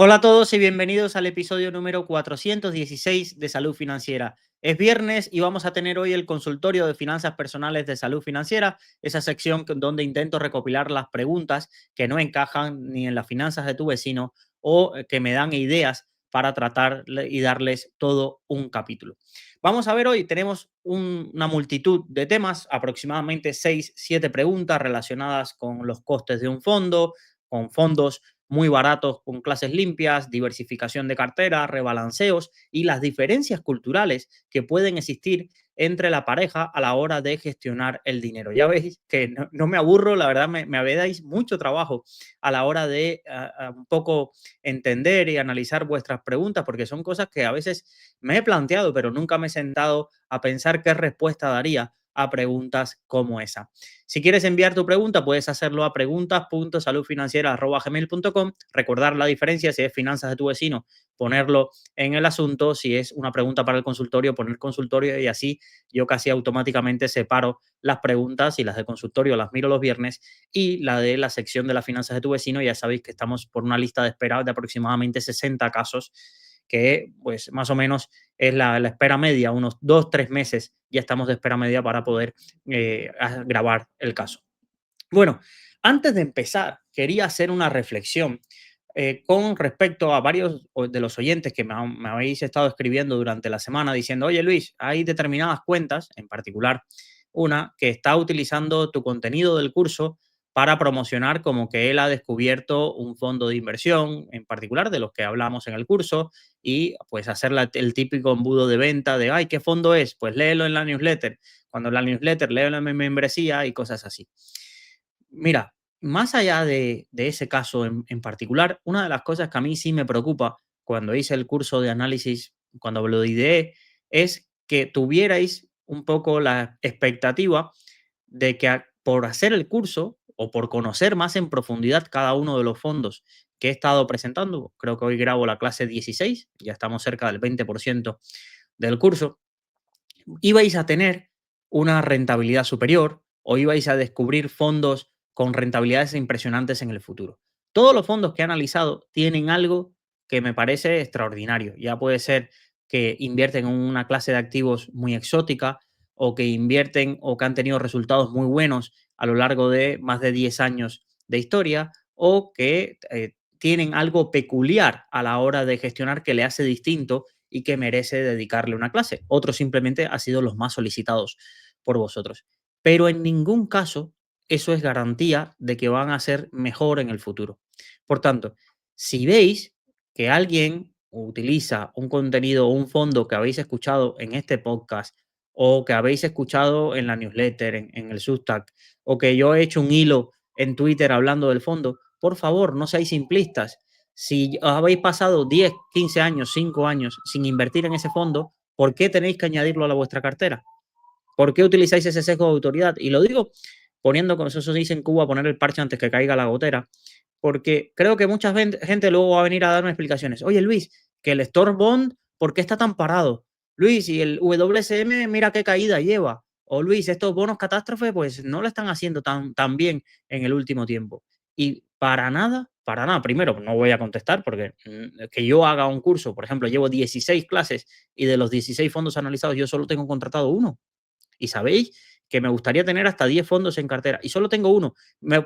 Hola a todos y bienvenidos al episodio número 416 de Salud Financiera. Es viernes y vamos a tener hoy el consultorio de finanzas personales de Salud Financiera, esa sección donde intento recopilar las preguntas que no encajan ni en las finanzas de tu vecino o que me dan ideas para tratar y darles todo un capítulo. Vamos a ver hoy, tenemos una multitud de temas, aproximadamente 6, 7 preguntas relacionadas con los costes de un fondo, con fondos muy baratos con clases limpias, diversificación de cartera, rebalanceos y las diferencias culturales que pueden existir entre la pareja a la hora de gestionar el dinero. Ya veis que no me aburro, la verdad me habéis mucho trabajo a la hora de un poco entender y analizar vuestras preguntas, porque son cosas que a veces me he planteado, pero nunca me he sentado a pensar qué respuesta daría a preguntas como esa. Si quieres enviar tu pregunta, puedes hacerlo a preguntas.saludfinanciera@gmail.com. Recordar la diferencia, si es finanzas de tu vecino, ponerlo en el asunto. Si es una pregunta para el consultorio, poner consultorio, y así yo casi automáticamente separo las preguntas, y las de consultorio las miro los viernes y la de la sección de las finanzas de tu vecino. Ya sabéis que estamos por una lista de espera de aproximadamente 60 casos, que pues más o menos es la espera media, unos 2, 3 meses ya estamos de espera media para poder a grabar el caso. Bueno, antes de empezar, quería hacer una reflexión con respecto a varios de los oyentes que me habéis estado escribiendo durante la semana diciendo: oye Luis, hay determinadas cuentas, en particular una, que está utilizando tu contenido del curso para promocionar como que él ha descubierto un fondo de inversión, en particular de los que hablamos en el curso, y pues hacer el típico embudo de venta de: ay, ¿qué fondo es? Pues léelo en la newsletter. Cuando en la newsletter léelo en mi membresía y cosas así. Mira, más allá de ese caso en particular, una de las cosas que a mí sí me preocupa cuando hice el curso de análisis, cuando lo ideé, es que tuvierais un poco la expectativa de que por hacer el curso o por conocer más en profundidad cada uno de los fondos que he estado presentando, creo que hoy grabo la clase 16, ya estamos cerca del 20% del curso, ibais a tener una rentabilidad superior o ibais a descubrir fondos con rentabilidades impresionantes en el futuro. Todos los fondos que he analizado tienen algo que me parece extraordinario. Ya puede ser que invierten en una clase de activos muy exótica, o que invierten o que han tenido resultados muy buenos a lo largo de más de 10 años de historia, o que tienen algo peculiar a la hora de gestionar que le hace distinto y que merece dedicarle una clase. Otros simplemente han sido los más solicitados por vosotros. Pero en ningún caso eso es garantía de que van a ser mejor en el futuro. Por tanto, si veis que alguien utiliza un contenido o un fondo que habéis escuchado en este podcast, o que habéis escuchado en la newsletter, en el Substack, o que yo he hecho un hilo en Twitter hablando del fondo, por favor, no seáis simplistas. Si habéis pasado 10, 15 años, 5 años sin invertir en ese fondo, ¿por qué tenéis que añadirlo a vuestra cartera? ¿Por qué utilizáis ese sesgo de autoridad? Y lo digo poniendo, como eso se dice en Cuba, poner el parche antes que caiga la gotera, porque creo que mucha gente luego va a venir a darme explicaciones. Oye, Luis, que el Store Bond, ¿por qué está tan parado? Luis, y el WSM, mira qué caída lleva. O Luis, estos bonos catástrofe, pues no lo están haciendo tan bien en el último tiempo. Y para nada, para nada. Primero, no voy a contestar porque que yo haga un curso, por ejemplo, llevo 16 clases y de los 16 fondos analizados yo solo tengo contratado uno. Y sabéis que me gustaría tener hasta 10 fondos en cartera y solo tengo uno.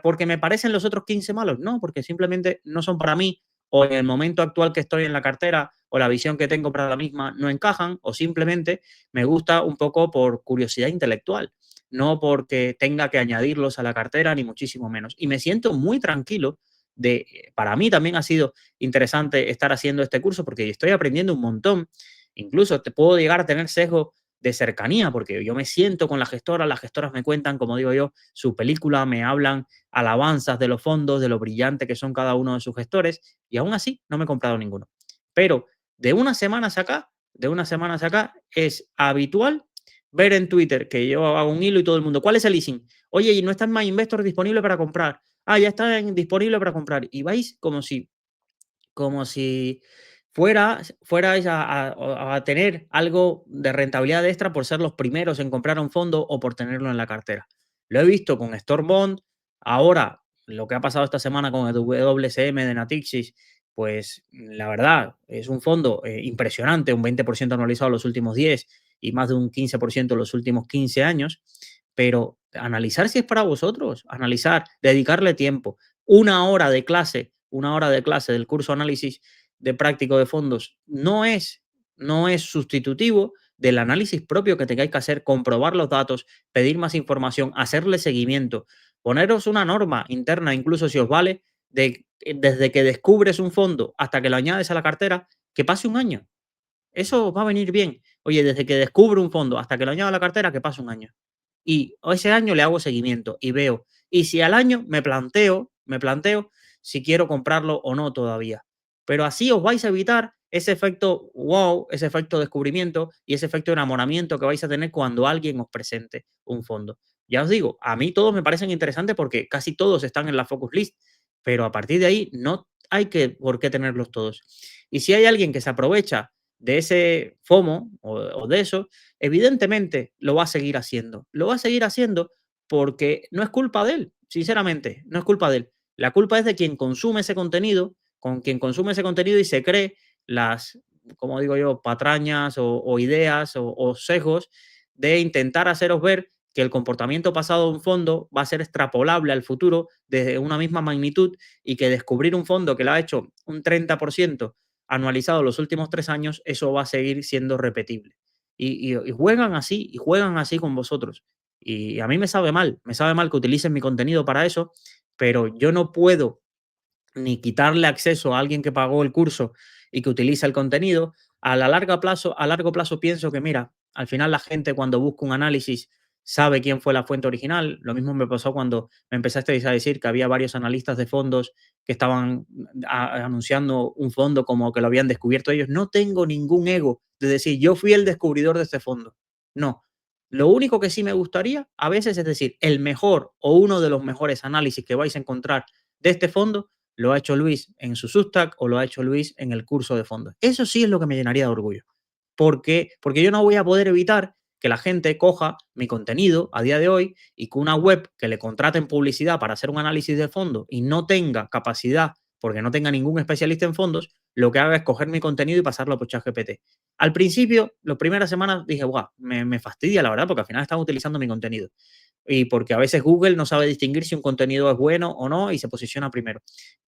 ¿Porque me parecen los otros 15 malos? No, porque simplemente no son para mí, o en el momento actual que estoy en la cartera o la visión que tengo para la misma no encajan, o simplemente me gusta un poco por curiosidad intelectual, no porque tenga que añadirlos a la cartera, ni muchísimo menos. Y me siento muy tranquilo para mí también ha sido interesante estar haciendo este curso porque estoy aprendiendo un montón. Incluso te puedo llegar a tener sesgo de cercanía, porque yo me siento con la gestora, las gestoras me cuentan, como digo yo, su película, me hablan alabanzas de los fondos, de lo brillante que son cada uno de sus gestores, y aún así no me he comprado ninguno. Pero de unas semanas acá, es habitual ver en Twitter que yo hago un hilo y todo el mundo: ¿cuál es el leasing? Oye, y no está en My Investor disponible para comprar. Ah, ya está disponible para comprar. Y vais como si fuerais a tener algo de rentabilidad extra por ser los primeros en comprar un fondo o por tenerlo en la cartera. Lo he visto con Store Bond, ahora lo que ha pasado esta semana con el WSM de Natixis, pues la verdad es un fondo impresionante, un 20% anualizado en los últimos 10 y más de un 15% en los últimos 15 años, pero analizar si es para vosotros, analizar, dedicarle tiempo, una hora de clase del curso análisis de práctico de fondos no es sustitutivo del análisis propio que tengáis que hacer, comprobar los datos, pedir más información, hacerle seguimiento, poneros una norma interna, incluso si os vale, desde que descubres un fondo hasta que lo añades a la cartera, que pase un año. Eso os va a venir bien. Oye, desde que descubro un fondo hasta que lo añado a la cartera, que pase un año. Y ese año le hago seguimiento y veo. Y si al año me planteo si quiero comprarlo o no todavía. Pero así os vais a evitar ese efecto wow, ese efecto descubrimiento y ese efecto enamoramiento que vais a tener cuando alguien os presente un fondo. Ya os digo, a mí todos me parecen interesantes porque casi todos están en la focus list, pero a partir de ahí no hay que por qué tenerlos todos. Y si hay alguien que se aprovecha de ese FOMO o de eso, evidentemente lo va a seguir haciendo. Lo va a seguir haciendo porque no es culpa de él, sinceramente, no es culpa de él. La culpa es de quien consume ese contenido, con quien consume ese contenido y se cree las, como digo yo, patrañas o ideas o sesgos de intentar haceros ver que el comportamiento pasado de un fondo va a ser extrapolable al futuro desde una misma magnitud y que descubrir un fondo que lo ha hecho un 30% anualizado los últimos 3 años, eso va a seguir siendo repetible. Y juegan así con vosotros. Y a mí me sabe mal que utilicen mi contenido para eso, pero yo no puedo ni quitarle acceso a alguien que pagó el curso y que utiliza el contenido. A largo plazo pienso que, mira, al final la gente cuando busca un análisis sabe quién fue la fuente original. Lo mismo me pasó cuando me empezasteis a decir que había varios analistas de fondos que estaban anunciando un fondo como que lo habían descubierto ellos. No tengo ningún ego de decir yo fui el descubridor de este fondo. No. Lo único que sí me gustaría a veces es decir, el mejor o uno de los mejores análisis que vais a encontrar de este fondo lo ha hecho Luis en su Substack o lo ha hecho Luis en el curso de fondos. Eso sí es lo que me llenaría de orgullo. Porque yo no voy a poder evitar que la gente coja mi contenido a día de hoy y que una web que le contraten publicidad para hacer un análisis de fondo y no tenga capacidad, porque no tenga ningún especialista en fondos, lo que haga es coger mi contenido y pasarlo por ChatGPT. Al principio, las primeras semanas dije, guau, me fastidia la verdad, porque al final están utilizando mi contenido y porque a veces Google no sabe distinguir si un contenido es bueno o no y se posiciona primero.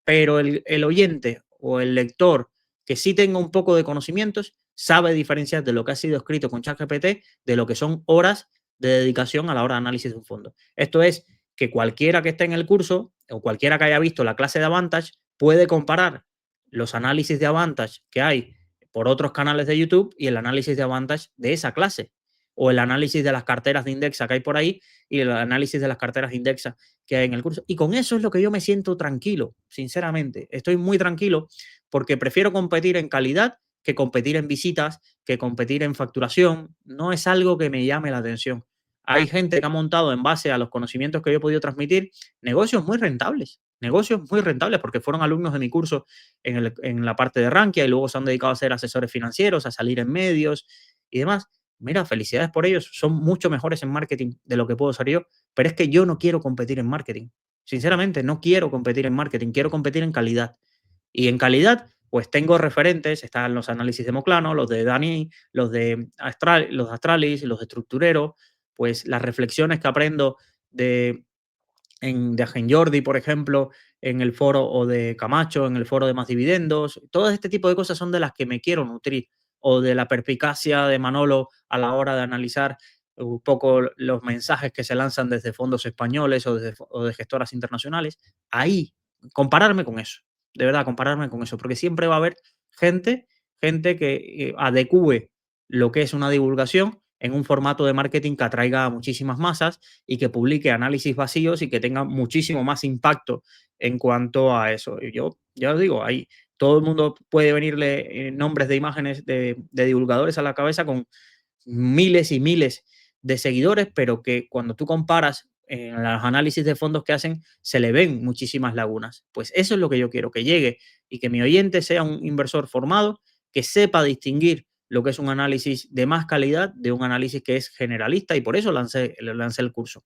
Pero el oyente o el lector que sí tenga un poco de conocimientos sabe diferenciar de lo que ha sido escrito con ChatGPT de lo que son horas de dedicación a la hora de análisis de un fondo. Esto es que cualquiera que esté en el curso o cualquiera que haya visto la clase de Avantage puede comparar los análisis de Avantage que hay por otros canales de YouTube y el análisis de Avantage de esa clase o el análisis de las carteras de Indexa que hay por ahí y el análisis de las carteras de Indexa que hay en el curso. Y con eso es lo que yo me siento tranquilo, sinceramente. Estoy muy tranquilo porque prefiero competir en calidad que competir en visitas, que competir en facturación. No es algo que me llame la atención. Hay gente que ha montado en base a los conocimientos que yo he podido transmitir negocios muy rentables porque fueron alumnos de mi curso en la parte de Rankia y luego se han dedicado a ser asesores financieros, a salir en medios y demás. Mira, felicidades por ellos, son mucho mejores en marketing de lo que puedo ser yo, pero es que yo no quiero competir en marketing. Sinceramente, no quiero competir en marketing, quiero competir en calidad. Y en calidad, pues tengo referentes, están los análisis de Moclano, los de Dani, los de Astralis, los de Estructurero, pues las reflexiones que aprendo de, de Agen Jordi, por ejemplo, en el foro o de Camacho, en el foro de Más Dividendos. Todo este tipo de cosas son de las que me quiero nutrir. O de la perspicacia de Manolo a la hora de analizar un poco los mensajes que se lanzan desde fondos españoles o de gestoras internacionales. Ahí, compararme con eso. De verdad, compararme con eso. Porque siempre va a haber gente que adecue lo que es una divulgación en un formato de marketing que atraiga a muchísimas masas y que publique análisis vacíos y que tenga muchísimo más impacto en cuanto a eso. Y yo ya os digo, ahí todo el mundo puede venirle nombres de imágenes de divulgadores a la cabeza con miles y miles de seguidores, pero que cuando tú comparas en los análisis de fondos que hacen, se le ven muchísimas lagunas. Pues eso es lo que yo quiero, que llegue y que mi oyente sea un inversor formado, que sepa distinguir lo que es un análisis de más calidad de un análisis que es generalista y por eso lancé el curso.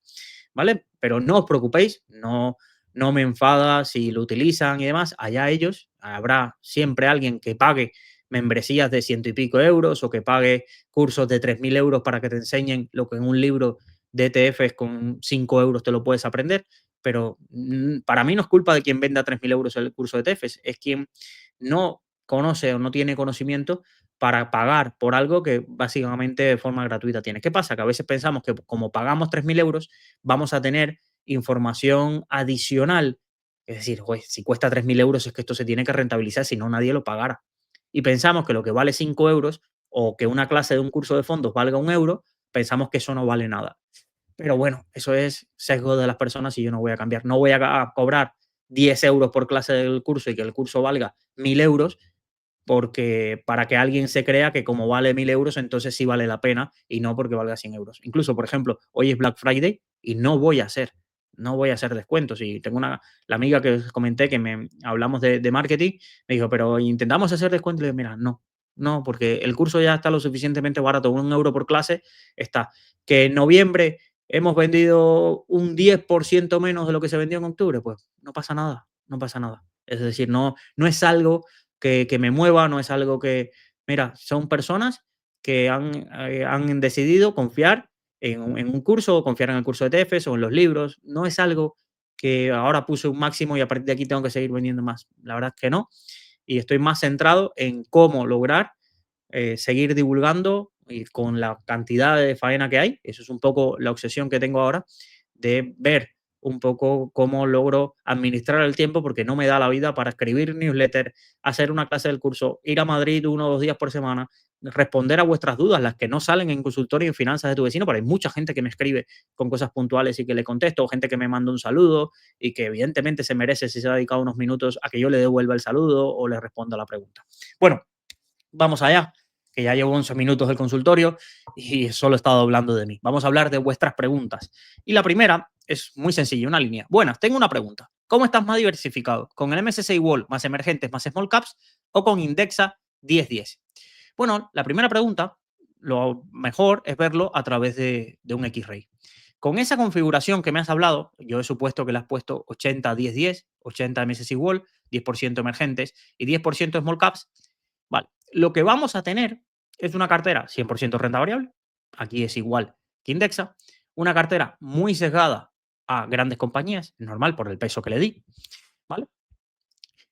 ¿Vale? Pero no os preocupéis, no, no me enfada si lo utilizan y demás, allá ellos, habrá siempre alguien que pague membresías de ciento y pico euros o que pague cursos de 3.000 euros para que te enseñen lo que en un libro de ETFs con 5 euros te lo puedes aprender, pero para mí no es culpa de quien venda 3.000 euros el curso de ETFs, es quien no conoce o no tiene conocimiento para pagar por algo que básicamente de forma gratuita tiene. ¿Qué pasa? Que a veces pensamos que como pagamos 3.000 euros vamos a tener información adicional. Es decir, si cuesta 3.000 euros es que esto se tiene que rentabilizar, si no nadie lo pagará. Y pensamos que lo que vale 5 euros o que una clase de un curso de fondos valga 1 euro, pensamos que eso no vale nada. Pero bueno, eso es sesgo de las personas y yo no voy a cambiar. No voy a cobrar 10 euros por clase del curso y que el curso valga 1.000 euros porque para que alguien se crea que como vale 1.000 euros, entonces sí vale la pena y no porque valga 100 euros. Incluso, por ejemplo, hoy es Black Friday y no voy a hacer descuentos. Y tengo la amiga que os comenté que hablamos de marketing, me dijo, pero intentamos hacer descuentos. Y le digo, mira, no, porque el curso ya está lo suficientemente barato, 1 euro por clase está. Que en noviembre hemos vendido un 10% menos de lo que se vendió en octubre, pues no pasa nada, no pasa nada. Es decir, no es algo que me mueva, no es algo que, mira, son personas que han decidido confiar en un curso, o confiar en el curso de TEFES o en los libros. No es algo que ahora puse un máximo y a partir de aquí tengo que seguir vendiendo más. La verdad es que no. Y estoy más centrado en cómo lograr seguir divulgando y con la cantidad de faena que hay. Eso es un poco la obsesión que tengo ahora de ver un poco cómo logro administrar el tiempo porque no me da la vida para escribir newsletter, hacer una clase del curso, ir a Madrid 1 o 2 días por semana, responder a vuestras dudas, las que no salen en consultorio y en finanzas de tu vecino, pero hay mucha gente que me escribe con cosas puntuales y que le contesto, o gente que me manda un saludo y que evidentemente se merece si se ha dedicado unos minutos a que yo le devuelva el saludo o le responda la pregunta. Bueno, vamos allá, que ya llevo 11 minutos del consultorio y solo he estado hablando de mí. Vamos a hablar de vuestras preguntas. Y la primera es muy sencilla, una línea. Buenas, tengo una pregunta. ¿Cómo estás más diversificado? ¿Con el MSCI World más emergentes más small caps o con Indexa 10-10? Bueno, la primera pregunta, lo mejor es verlo a través de un X-Ray. Con esa configuración que me has hablado, yo he supuesto que le has puesto 80-10-10, 80 MSCI World, 10% emergentes y 10% small caps. Vale, lo que vamos a tener es una cartera 100% renta variable, aquí es igual que Indexa, una cartera muy sesgada a grandes compañías, normal por el peso que le di, ¿vale?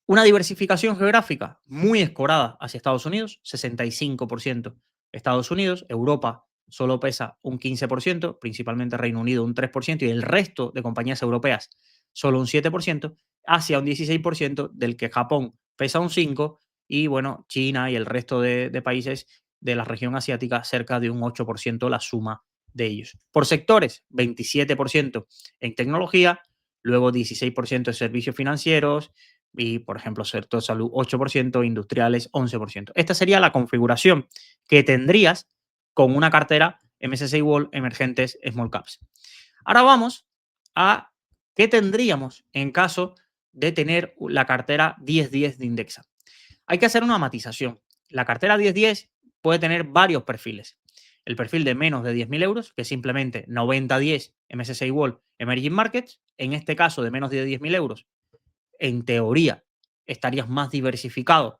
Una diversificación geográfica muy escorada hacia Estados Unidos, 65% Estados Unidos, Europa solo pesa un 15%, principalmente Reino Unido un 3% y el resto de compañías europeas solo un 7%, Asia un 16%, del que Japón pesa un 5% y bueno, China y el resto de países de la región asiática cerca de un 8% la suma de ellos. Por sectores, 27% en tecnología, luego 16% en servicios financieros, y, por ejemplo, sector salud 8%, industriales 11%. Esta sería la configuración que tendrías con una cartera MSCI World emergentes Small Caps. Ahora vamos a qué tendríamos en caso de tener la cartera 10-10 de Indexa. Hay que hacer una matización. La cartera 10-10 puede tener varios perfiles. El perfil de menos de 10.000 euros, que es simplemente 90-10 MSCI World Emerging Markets, en este caso de menos de 10.000 euros, en teoría estarías más diversificado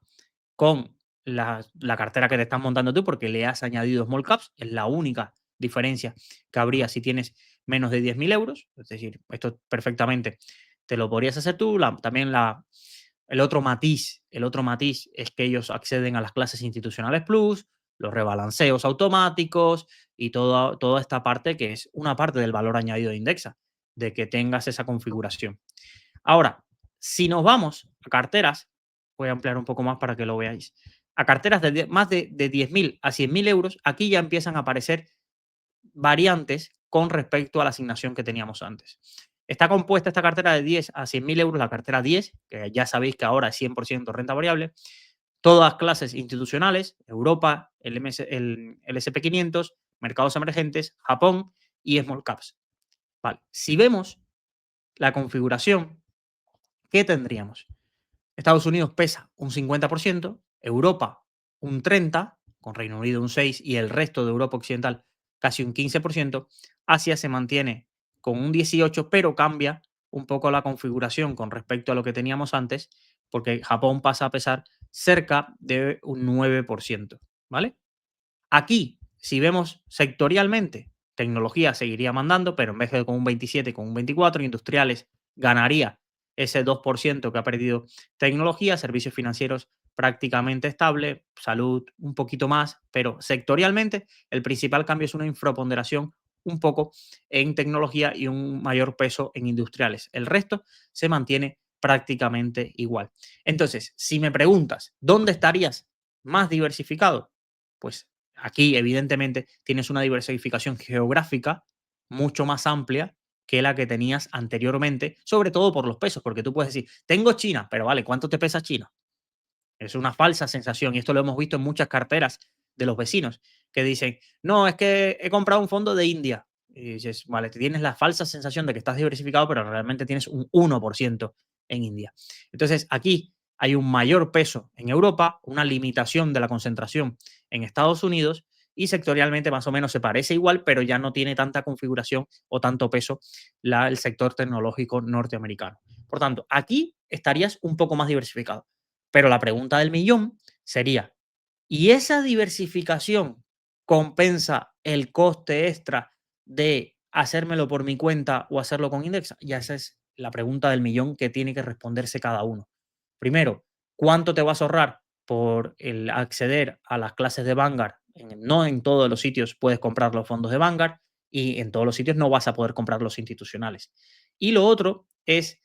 con la cartera que te estás montando tú porque le has añadido small caps, es la única diferencia que habría si tienes menos de 10.000 euros, es decir, esto perfectamente te lo podrías hacer tú, también el otro matiz es que ellos acceden a las clases institucionales plus, los rebalanceos automáticos y toda esta parte que es una parte del valor añadido de Indexa, de que tengas esa configuración. Ahora, si nos vamos a carteras, voy a ampliar un poco más para que lo veáis. A carteras de más de 10.000 a 100.000 euros, aquí ya empiezan a aparecer variantes con respecto a la asignación que teníamos antes. Está compuesta esta cartera de 10 a 100.000 euros, la cartera 10, que ya sabéis que ahora es 100% renta variable. Todas clases institucionales, Europa, el SP500, mercados emergentes, Japón y Small Caps. Vale. Si vemos la configuración, ¿qué tendríamos? Estados Unidos pesa un 50%, Europa un 30%, con Reino Unido un 6% y el resto de Europa Occidental casi un 15%. Asia se mantiene con un 18%, pero cambia un poco la configuración con respecto a lo que teníamos antes, porque Japón pasa a pesar cerca de un 9%, ¿vale? Aquí, si vemos sectorialmente, tecnología seguiría mandando, pero en vez de con un 27, con un 24, industriales ganaría ese 2% que ha perdido tecnología, servicios financieros prácticamente estable, salud un poquito más, pero sectorialmente el principal cambio es una infraponderación un poco en tecnología y un mayor peso en industriales. El resto se mantiene prácticamente igual. Entonces, si me preguntas, ¿dónde estarías más diversificado? Pues aquí, evidentemente, tienes una diversificación geográfica mucho más amplia que la que tenías anteriormente, sobre todo por los pesos, porque tú puedes decir, tengo China, pero vale, ¿cuánto te pesa China? Es una falsa sensación y esto lo hemos visto en muchas carteras de los vecinos que dicen, no, es que he comprado un fondo de India. Y dices, vale, te tienes la falsa sensación de que estás diversificado, pero realmente tienes un 1% en India. Entonces, aquí hay un mayor peso en Europa, una limitación de la concentración en Estados Unidos y sectorialmente más o menos se parece igual, pero ya no tiene tanta configuración o tanto peso el sector tecnológico norteamericano. Por tanto, aquí estarías un poco más diversificado. Pero la pregunta del millón sería, ¿y esa diversificación compensa el coste extra de hacérmelo por mi cuenta o hacerlo con Indexa? Ya esa es la pregunta del millón que tiene que responderse cada uno. Primero, ¿cuánto te vas a ahorrar por el acceder a las clases de Vanguard? No en todos los sitios puedes comprar los fondos de Vanguard y en todos los sitios no vas a poder comprar los institucionales. Y lo otro es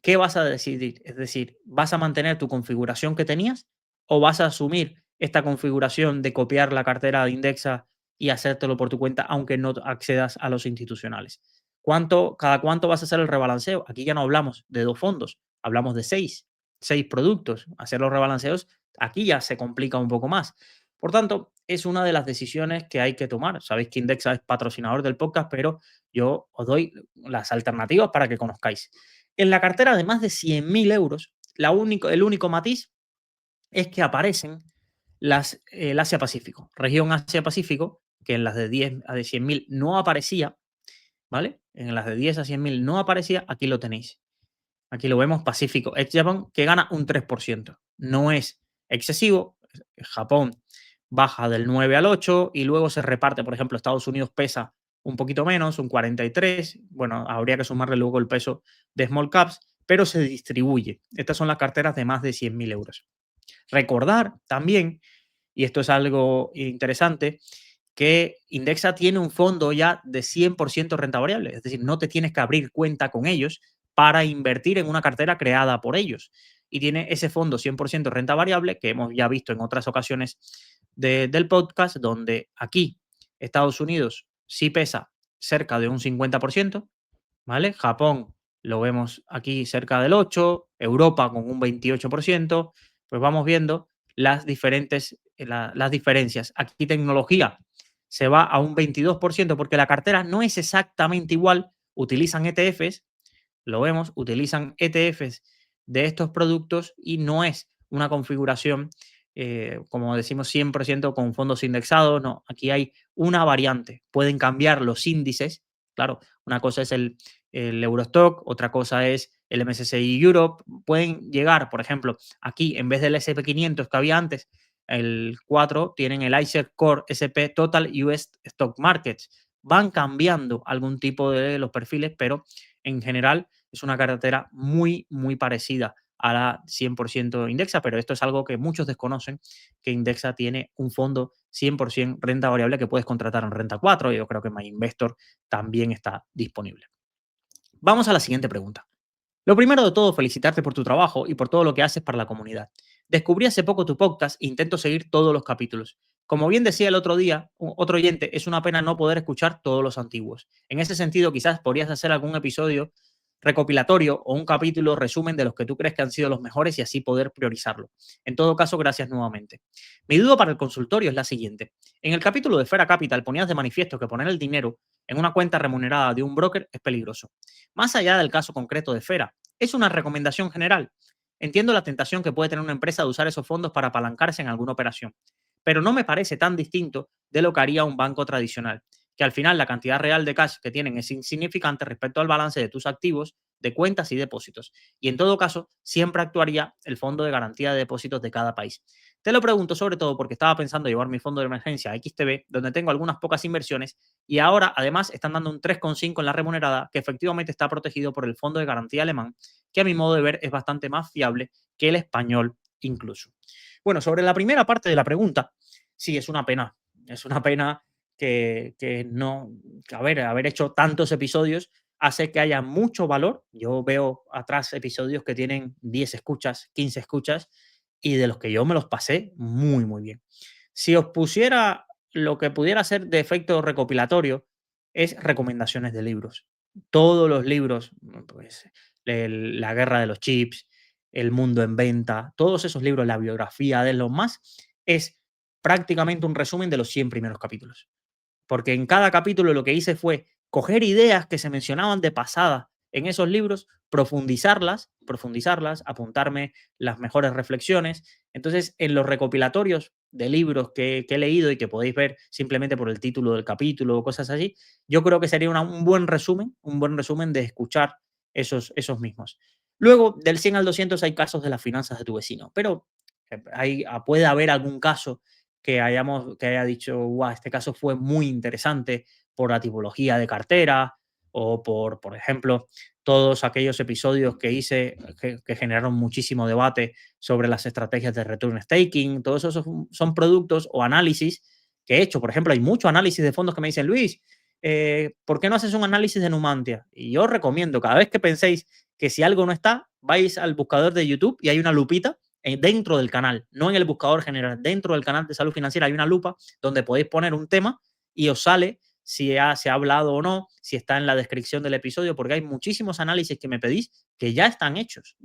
¿qué vas a decidir? Es decir, ¿vas a mantener tu configuración que tenías o vas a asumir esta configuración de copiar la cartera de Indexa y hacértelo por tu cuenta, aunque no accedas a los institucionales? ¿Cada cuánto vas a hacer el rebalanceo? Aquí ya no hablamos de 2 fondos, hablamos de 6 productos. Hacer los rebalanceos aquí ya se complica un poco más. Por tanto, es una de las decisiones que hay que tomar. Sabéis que Indexa es patrocinador del podcast, pero yo os doy las alternativas para que conozcáis. En la cartera de más de 100.000 euros, el único matiz es que aparecen el Asia-Pacífico, región Asia-Pacífico, que en las de 10 a de 100.000 no aparecía, ¿vale? En las de 10 a 100.000 no aparecía, aquí lo tenéis. Aquí lo vemos, Pacífico ex Japón, que gana un 3%. No es excesivo. Japón baja del 9 al 8 y luego se reparte, por ejemplo, Estados Unidos pesa un poquito menos, un 43. Bueno, habría que sumarle luego el peso de small caps, pero se distribuye. Estas son las carteras de más de 100.000 euros. Recordar también, y esto es algo interesante, que Indexa tiene un fondo ya de 100% renta variable, es decir, no te tienes que abrir cuenta con ellos para invertir en una cartera creada por ellos. Y tiene ese fondo 100% renta variable que hemos ya visto en otras ocasiones del podcast, donde aquí Estados Unidos sí pesa cerca de un 50%, ¿vale? Japón lo vemos aquí cerca del 8%, Europa con un 28%, pues vamos viendo las diferencias. Aquí tecnología se va a un 22% porque la cartera no es exactamente igual, utilizan ETFs, lo vemos, utilizan ETFs de estos productos y no es una configuración, como decimos, 100% con fondos indexados, no, aquí hay una variante, pueden cambiar los índices, claro, una cosa es el Eurostock, otra cosa es el MSCI Europe, pueden llegar, por ejemplo, aquí en vez del SP500 que había antes, el 4 tienen el iShares Core SP Total US Stock Markets. Van cambiando algún tipo de los perfiles, pero en general es una cartera muy, muy parecida a la 100% Indexa, pero esto es algo que muchos desconocen, que Indexa tiene un fondo 100% renta variable que puedes contratar en Renta 4. Yo creo que MyInvestor también está disponible. Vamos a la siguiente pregunta. Lo primero de todo, felicitarte por tu trabajo y por todo lo que haces para la comunidad. Descubrí hace poco tu podcast e intento seguir todos los capítulos. Como bien decía el otro día, otro oyente, es una pena no poder escuchar todos los antiguos. En ese sentido, quizás podrías hacer algún episodio recopilatorio o un capítulo resumen de los que tú crees que han sido los mejores y así poder priorizarlo. En todo caso, gracias nuevamente. Mi duda para el consultorio es la siguiente. En el capítulo de Fera Capital ponías de manifiesto que poner el dinero en una cuenta remunerada de un broker es peligroso. Más allá del caso concreto de Fera, es una recomendación general. Entiendo la tentación que puede tener una empresa de usar esos fondos para apalancarse en alguna operación, pero no me parece tan distinto de lo que haría un banco tradicional. que al final la cantidad real de cash que tienen es insignificante respecto al balance de tus activos, de cuentas y depósitos. Y en todo caso, siempre actuaría el Fondo de Garantía de Depósitos de cada país. Te lo pregunto sobre todo porque estaba pensando llevar mi fondo de emergencia a XTB, donde tengo algunas pocas inversiones y ahora además están dando un 3,5 en la remunerada, que efectivamente está protegido por el Fondo de Garantía alemán, que a mi modo de ver es bastante más fiable que el español incluso. Bueno, sobre la primera parte de la pregunta, sí, es una pena. Es una pena que no, que haber hecho tantos episodios hace que haya mucho valor. Yo veo atrás episodios que tienen 10 escuchas, 15 escuchas, y de los que yo me los pasé muy, muy bien. Si os pusiera lo que pudiera ser de efecto recopilatorio, es recomendaciones de libros. Todos los libros, pues, La guerra de los chips, El mundo en venta, todos esos libros, la biografía de Elon Musk, es prácticamente un resumen de los 100 primeros capítulos. Porque en cada capítulo lo que hice fue coger ideas que se mencionaban de pasada en esos libros, profundizarlas, apuntarme las mejores reflexiones. Entonces, en los recopilatorios de libros que he leído y que podéis ver simplemente por el título del capítulo o cosas así, yo creo que sería un buen resumen de escuchar esos mismos. Luego, del 100 al 200 hay casos de las finanzas de tu vecino, pero puede haber algún caso que haya dicho, guau, este caso fue muy interesante por la tipología de cartera o por ejemplo, todos aquellos episodios que hice que generaron muchísimo debate sobre las estrategias de return staking. Todos esos son productos o análisis que he hecho. Por ejemplo, hay mucho análisis de fondos que me dicen, Luis, ¿por qué no haces un análisis de Numantia? Y yo os recomiendo, cada vez que penséis que si algo no está, vais al buscador de YouTube y hay una lupita dentro del canal, no en el buscador general, dentro del canal de salud financiera hay una lupa donde podéis poner un tema y os sale si se ha hablado o no, si está en la descripción del episodio, porque hay muchísimos análisis que me pedís que ya están hechos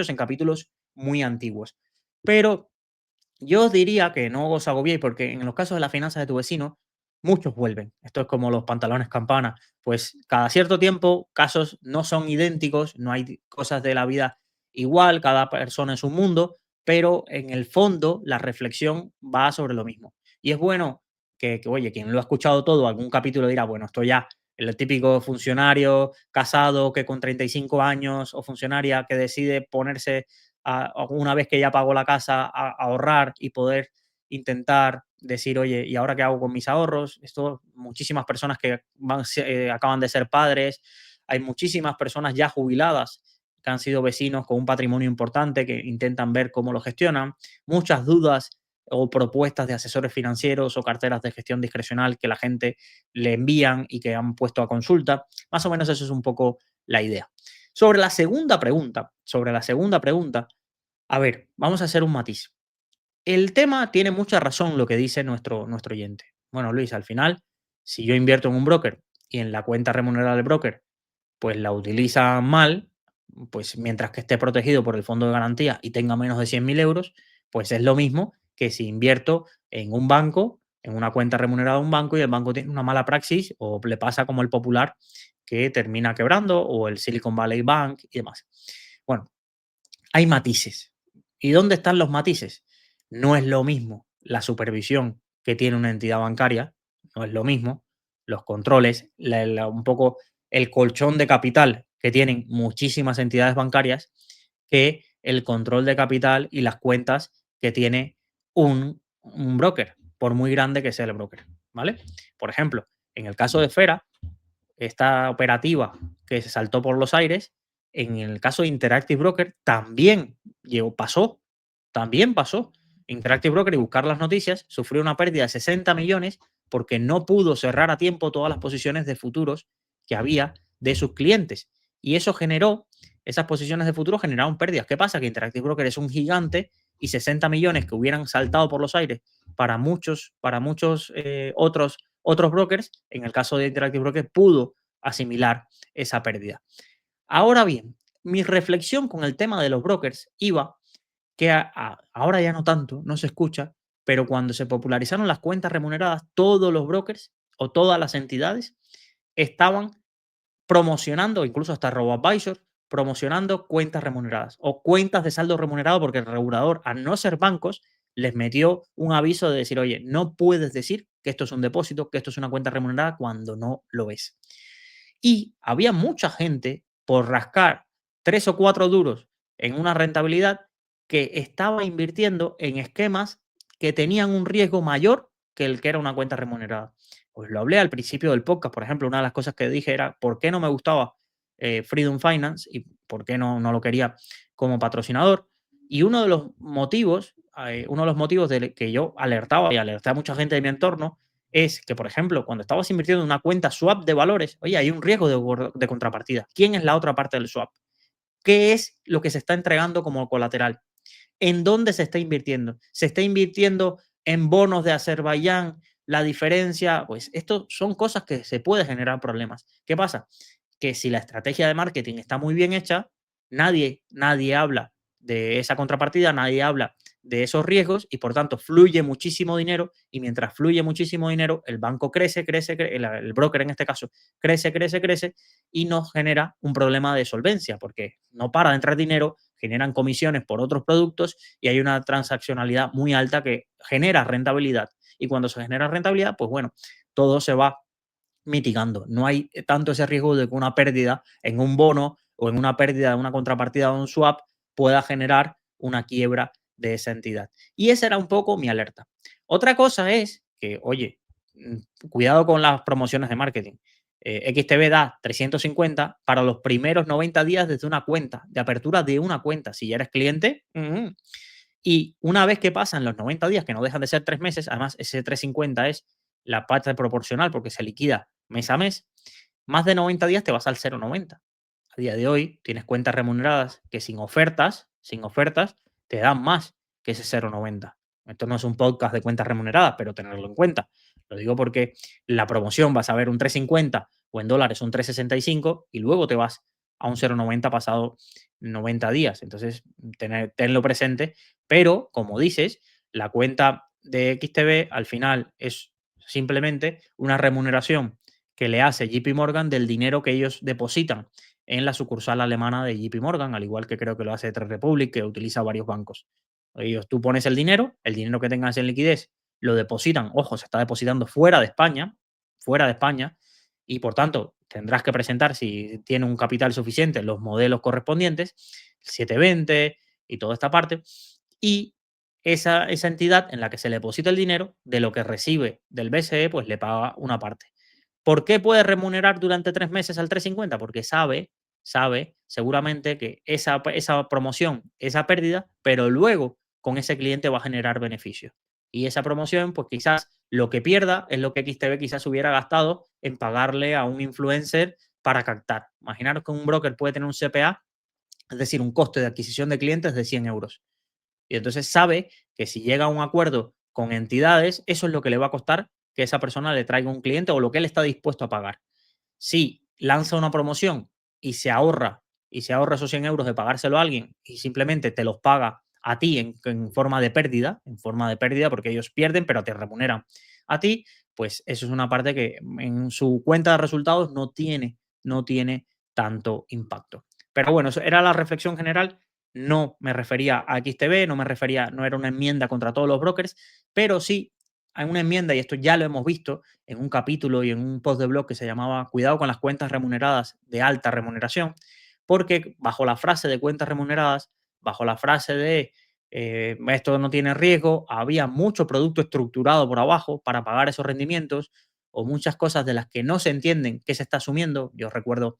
en capítulos muy antiguos. Pero yo os diría que no os agobiéis porque en los casos de las finanzas de tu vecino, muchos vuelven. Esto es como los pantalones campana. Pues cada cierto tiempo, casos no son idénticos, no hay cosas de la vida igual, cada persona es un mundo, pero en el fondo la reflexión va sobre lo mismo. Y es bueno oye, quien lo ha escuchado todo, algún capítulo dirá, bueno, esto ya, el típico funcionario casado que con 35 años o funcionaria que decide ponerse una vez que ya pagó la casa, a ahorrar y poder intentar decir, oye, ¿y ahora qué hago con mis ahorros? Esto, muchísimas personas que acaban de ser padres, hay muchísimas personas ya jubiladas que han sido vecinos con un patrimonio importante que intentan ver cómo lo gestionan, muchas dudas o propuestas de asesores financieros o carteras de gestión discrecional que la gente le envían y que han puesto a consulta. Más o menos eso es un poco la idea. Sobre la segunda pregunta, a ver, vamos a hacer un matiz. El tema tiene mucha razón lo que dice nuestro oyente. Bueno, Luis, al final, si yo invierto en un broker y en la cuenta remunerada del broker, pues la utiliza mal, pues mientras que esté protegido por el fondo de garantía y tenga menos de 100.000 euros, pues es lo mismo que si invierto en un banco, en una cuenta remunerada de un banco y el banco tiene una mala praxis o le pasa como el Popular que termina quebrando o el Silicon Valley Bank y demás. Bueno, hay matices. ¿Y dónde están los matices? No es lo mismo la supervisión que tiene una entidad bancaria, no es lo mismo los controles, un poco el colchón de capital que tienen muchísimas entidades bancarias que el control de capital y las cuentas que tiene un broker, por muy grande que sea el broker, ¿vale? Por ejemplo, en el caso de Esfera, esta operativa que se saltó por los aires, en el caso de Interactive Broker también pasó. Interactive Broker, y buscar las noticias, sufrió una pérdida de 60 millones porque no pudo cerrar a tiempo todas las posiciones de futuros que había de sus clientes. Y esas posiciones de futuros generaron pérdidas. ¿Qué pasa? Que Interactive Broker es un gigante y 60 millones que hubieran saltado por los aires para muchos otros brokers, en el caso de Interactive Broker, pudo asimilar esa pérdida. Ahora bien, mi reflexión con el tema de los brokers iba que ahora ya no tanto, no se escucha, pero cuando se popularizaron las cuentas remuneradas, todos los brokers o todas las entidades estaban promocionando, incluso hasta RoboAdvisor, promocionando cuentas remuneradas o cuentas de saldo remunerado, porque el regulador, al no ser bancos, les metió un aviso de decir, oye, no puedes decir que esto es un depósito, que esto es una cuenta remunerada cuando no lo es. Y había mucha gente por rascar 3 o 4 duros en una rentabilidad que estaba invirtiendo en esquemas que tenían un riesgo mayor que el que era una cuenta remunerada. Pues lo hablé al principio del podcast, por ejemplo, una de las cosas que dije era por qué no me gustaba Freedom Finance y por qué no lo quería como patrocinador. Y uno de los motivos de que yo alertaba y alerté a mucha gente de mi entorno es que, por ejemplo, cuando estabas invirtiendo en una cuenta swap de valores, oye, hay un riesgo de contrapartida. ¿Quién es la otra parte del swap? ¿Qué es lo que se está entregando como colateral? ¿En dónde se está invirtiendo? ¿Se está invirtiendo en bonos de Azerbaiyán? La diferencia, pues esto son cosas que se pueden generar problemas. ¿Qué pasa? Que si la estrategia de marketing está muy bien hecha, nadie habla de esa contrapartida, nadie habla de esos riesgos y por tanto fluye muchísimo dinero y mientras fluye muchísimo dinero, el banco el broker en este caso, crece y nos genera un problema de solvencia porque no para de entrar dinero, generan comisiones por otros productos y hay una transaccionalidad muy alta que genera rentabilidad. Y cuando se genera rentabilidad, pues bueno, todo se va mitigando. No hay tanto ese riesgo de que una pérdida en un bono o en una pérdida de una contrapartida de un swap pueda generar una quiebra de esa entidad. Y esa era un poco mi alerta. Otra cosa es que, oye, cuidado con las promociones de marketing. XTB da 350 para los primeros 90 días desde una cuenta, de apertura de una cuenta. Si ya eres cliente, y una vez que pasan los 90 días, que no dejan de ser 3 meses, además ese 350 es la parte proporcional porque se liquida mes a mes, más de 90 días te vas al 0,90. A día de hoy tienes cuentas remuneradas que sin ofertas, te dan más que ese 0,90. Esto no es un podcast de cuentas remuneradas, pero tenerlo en cuenta. Lo digo porque la promoción vas a ver un 3,50 o en dólares un 3,65 y luego te vas a un 0,90 pasado 90 días. Entonces, tenlo presente. Pero, como dices, la cuenta de XTB al final es simplemente una remuneración que le hace JP Morgan del dinero que ellos depositan en la sucursal alemana de JP Morgan, al igual que creo que lo hace Trade Republic, que utiliza varios bancos. Tú pones el dinero que tengas en liquidez, lo depositan, ojo, se está depositando fuera de España, y por tanto tendrás que presentar, si tiene un capital suficiente, los modelos correspondientes, 720 y toda esta parte, y esa entidad en la que se le deposita el dinero, de lo que recibe del BCE, pues le paga una parte. ¿Por qué puede remunerar durante 3 meses al 3,50? Porque sabe seguramente que esa promoción, esa pérdida, pero luego con ese cliente va a generar beneficios. Y esa promoción, pues quizás lo que pierda es lo que XTB quizás hubiera gastado en pagarle a un influencer para captar. Imaginaros que un broker puede tener un CPA, es decir, un coste de adquisición de clientes de 100 euros. Y entonces sabe que si llega a un acuerdo con entidades, eso es lo que le va a costar que esa persona le traiga un cliente o lo que él está dispuesto a pagar. Si lanza una promoción y se ahorra esos 100 euros de pagárselo a alguien y simplemente te los paga a ti en forma de pérdida, porque ellos pierden, pero te remuneran a ti, pues eso es una parte que en su cuenta de resultados no tiene tanto impacto. Pero bueno, eso era la reflexión general. No me refería a XTB, no era una enmienda contra todos los brokers, pero sí hay una enmienda, y esto ya lo hemos visto en un capítulo y en un post de blog que se llamaba Cuidado con las cuentas remuneradas de alta remuneración, porque bajo la frase de cuentas remuneradas, bajo la frase de esto no tiene riesgo, había mucho producto estructurado por abajo para pagar esos rendimientos o muchas cosas de las que no se entienden qué se está asumiendo. Yo recuerdo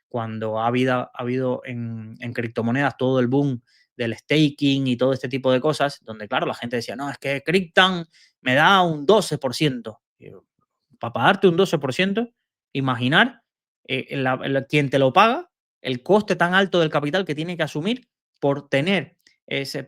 cuando ha habido en criptomonedas todo el boom del staking y todo este tipo de cosas, donde claro, la gente decía, no, es que Cryptan me da un 12%. Para pagarte un 12%, imaginar quien te lo paga, el coste tan alto del capital que tiene que asumir por tener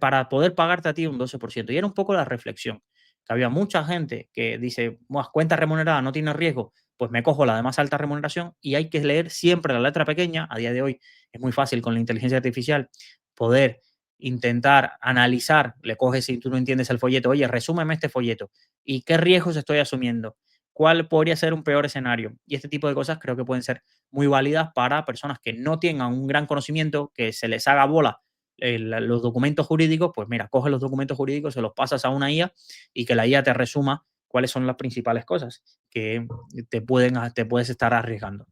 para poder pagarte a ti un 12%. Y era un poco la reflexión, que había mucha gente que dice, cuenta remunerada no tiene riesgo, pues me cojo la de más alta remuneración, y hay que leer siempre la letra pequeña. A día de hoy es muy fácil con la inteligencia artificial poder intentar analizar, le coges si tú no entiendes el folleto, oye, resúmeme este folleto y qué riesgos estoy asumiendo, cuál podría ser un peor escenario. Y este tipo de cosas creo que pueden ser muy válidas para personas que no tengan un gran conocimiento, que se les haga bola los documentos jurídicos. Pues mira, coge los documentos jurídicos, se los pasas a una IA y que la IA te resuma cuáles son las principales cosas que te puedes estar arriesgando.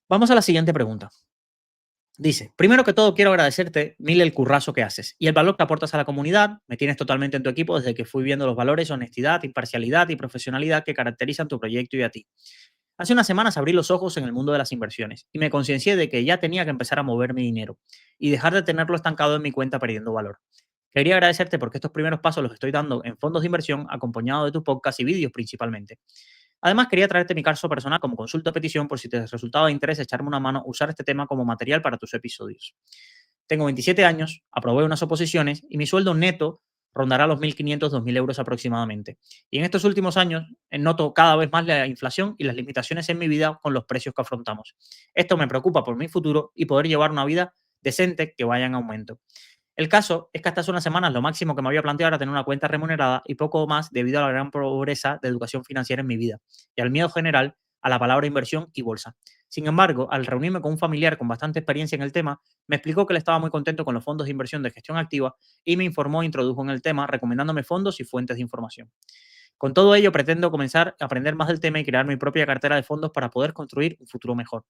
Vamos a la siguiente pregunta. Dice, primero que todo quiero agradecerte mil el currazo que haces y el valor que aportas a la comunidad. Me tienes totalmente en tu equipo desde que fui viendo los valores, honestidad, imparcialidad y profesionalidad que caracterizan tu proyecto y a ti. Hace unas semanas abrí los ojos en el mundo de las inversiones y me conciencié de que ya tenía que empezar a mover mi dinero y dejar de tenerlo estancado en mi cuenta perdiendo valor. Quería agradecerte porque estos primeros pasos los estoy dando en fondos de inversión acompañado de tu podcast y vídeos principalmente. Además, quería traerte mi caso personal como consulta a petición por si te resultaba de interés echarme una mano, usar este tema como material para tus episodios. Tengo 27 años, aprobé unas oposiciones y mi sueldo neto rondará los 1.500-2.000 euros aproximadamente. Y en estos últimos años noto cada vez más la inflación y las limitaciones en mi vida con los precios que afrontamos. Esto me preocupa por mi futuro y poder llevar una vida decente que vaya en aumento. El caso es que hasta hace unas semanas lo máximo que me había planteado era tener una cuenta remunerada y poco más debido a la gran pobreza de educación financiera en mi vida y al miedo general a la palabra inversión y bolsa. Sin embargo, al reunirme con un familiar con bastante experiencia en el tema, me explicó que él estaba muy contento con los fondos de inversión de gestión activa y me informó e introdujo en el tema recomendándome fondos y fuentes de información. Con todo ello, pretendo comenzar a aprender más del tema y crear mi propia cartera de fondos para poder construir un futuro mejor.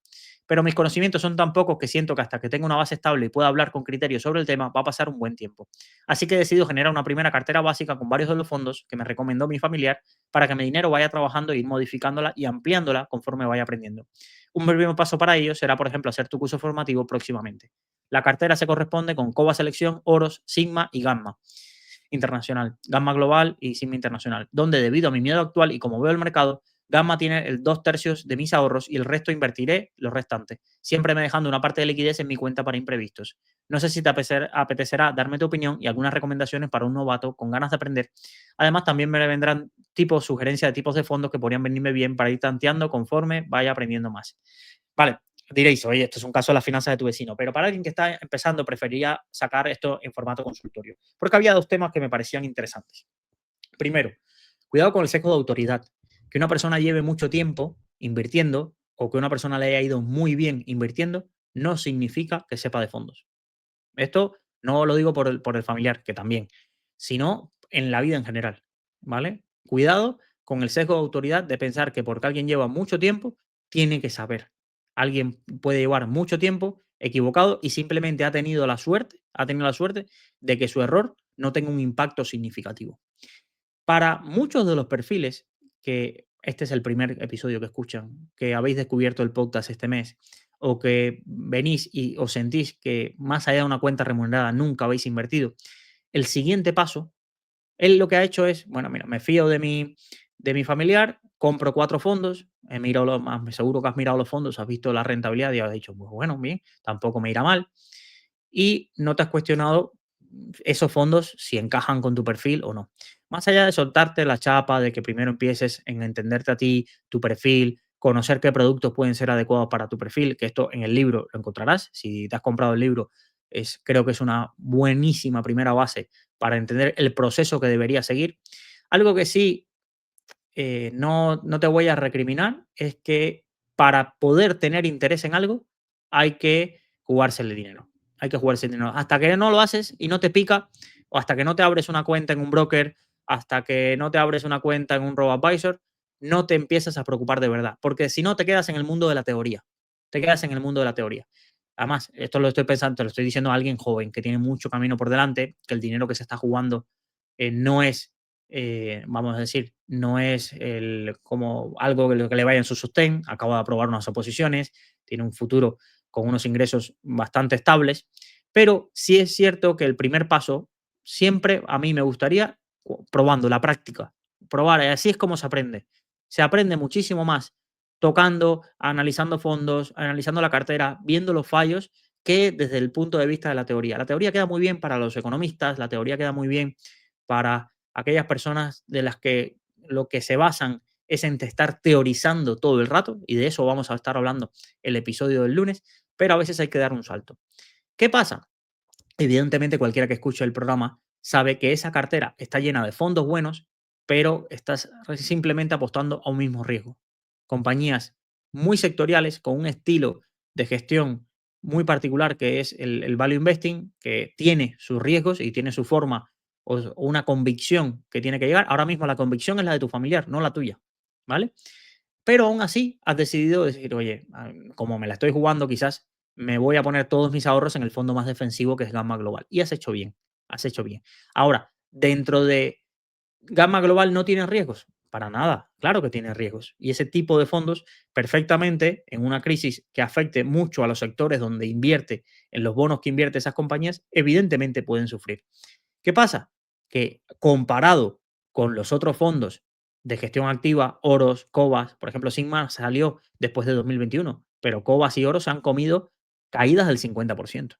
Pero mis conocimientos son tan pocos que siento que hasta que tenga una base estable y pueda hablar con criterio sobre el tema, va a pasar un buen tiempo. Así que he decidido generar una primera cartera básica con varios de los fondos que me recomendó mi familiar para que mi dinero vaya trabajando e ir modificándola y ampliándola conforme vaya aprendiendo. Un primer paso para ello será, por ejemplo, hacer tu curso formativo próximamente. La cartera se corresponde con Cova Selección, Oros, Sigma y Gamma internacional, Gamma global y Sigma internacional, donde debido a mi miedo actual y como veo el mercado, Gamma tiene el 2/3 de mis ahorros y el resto invertiré los restantes, siempre me dejando una parte de liquidez en mi cuenta para imprevistos. No sé si te apetecerá darme tu opinión y algunas recomendaciones para un novato con ganas de aprender. Además, también me vendrán sugerencias de tipos de fondos que podrían venirme bien para ir tanteando conforme vaya aprendiendo más. Vale, diréis, oye, esto es un caso de las finanzas de tu vecino, pero para alguien que está empezando preferiría sacar esto en formato consultorio, porque había dos temas que me parecían interesantes. Primero, cuidado con el sesgo de autoridad. Que una persona lleve mucho tiempo invirtiendo o que una persona le haya ido muy bien invirtiendo no significa que sepa de fondos. Esto no lo digo por el familiar, que también, sino en la vida en general, ¿vale? Cuidado con el sesgo de autoridad de pensar que porque alguien lleva mucho tiempo, tiene que saber. Alguien puede llevar mucho tiempo equivocado y simplemente ha tenido la suerte de que su error no tenga un impacto significativo. Para muchos de los perfiles, que este es el primer episodio que escuchan, que habéis descubierto el podcast este mes, o que venís y os sentís que más allá de una cuenta remunerada nunca habéis invertido, el siguiente paso, él lo que ha hecho es, bueno, mira, me fío de mi familiar, compro 4 fondos, he mirado seguro que has mirado los fondos, has visto la rentabilidad y has dicho, pues bueno, bien, tampoco me irá mal. Y no te has cuestionado esos fondos si encajan con tu perfil o no. Más allá de soltarte la chapa, de que primero empieces en entenderte a ti, tu perfil, conocer qué productos pueden ser adecuados para tu perfil, que esto en el libro lo encontrarás. Si te has comprado el libro, creo que es una buenísima primera base para entender el proceso que deberías seguir. Algo que sí no te voy a recriminar es que para poder tener interés en algo hay que jugarse el dinero. Hay que jugarse el dinero. Hasta que no lo haces y no te pica, o hasta que no te abres una cuenta en un broker, hasta que no te abres una cuenta en un robo-advisor, no te empiezas a preocupar de verdad. Porque si no, te quedas en el mundo de la teoría. Te quedas en el mundo de la teoría. Además, esto lo estoy pensando, te lo estoy diciendo a alguien joven que tiene mucho camino por delante, que el dinero que se está jugando no es vamos a decir, no es como algo que, lo que le vaya en su sostén, acaba de aprobar unas oposiciones, tiene un futuro con unos ingresos bastante estables, pero sí es cierto que el primer paso siempre a mí me gustaría probando la práctica, probar, así es como se aprende. Se aprende muchísimo más tocando, analizando fondos, analizando la cartera, viendo los fallos, que desde el punto de vista de la teoría. La teoría queda muy bien para los economistas, la teoría queda muy bien para aquellas personas de las que lo que se basan es en estar teorizando todo el rato, y de eso vamos a estar hablando el episodio del lunes, pero a veces hay que dar un salto. ¿Qué pasa? Evidentemente, cualquiera que escuche el programa sabe que esa cartera está llena de fondos buenos, pero estás simplemente apostando a un mismo riesgo. Compañías muy sectoriales con un estilo de gestión muy particular que es el value investing, que tiene sus riesgos y tiene su forma o una convicción que tiene que llegar. Ahora mismo la convicción es la de tu familiar, no la tuya, ¿vale? Pero aún así has decidido decir, oye, como me la estoy jugando, quizás me voy a poner todos mis ahorros en el fondo más defensivo que es Gamma Global. Y has hecho bien, has hecho bien. Ahora, dentro de Gamma Global no tiene riesgos. Para nada, claro que tiene riesgos. Y ese tipo de fondos, perfectamente, en una crisis que afecte mucho a los sectores donde invierte, en los bonos que invierte esas compañías, evidentemente pueden sufrir. ¿Qué pasa? Que comparado con los otros fondos de gestión activa, Oros, Cobas, por ejemplo, Sigma salió después de 2021, pero Cobas y Oros se han comido caídas del 50%.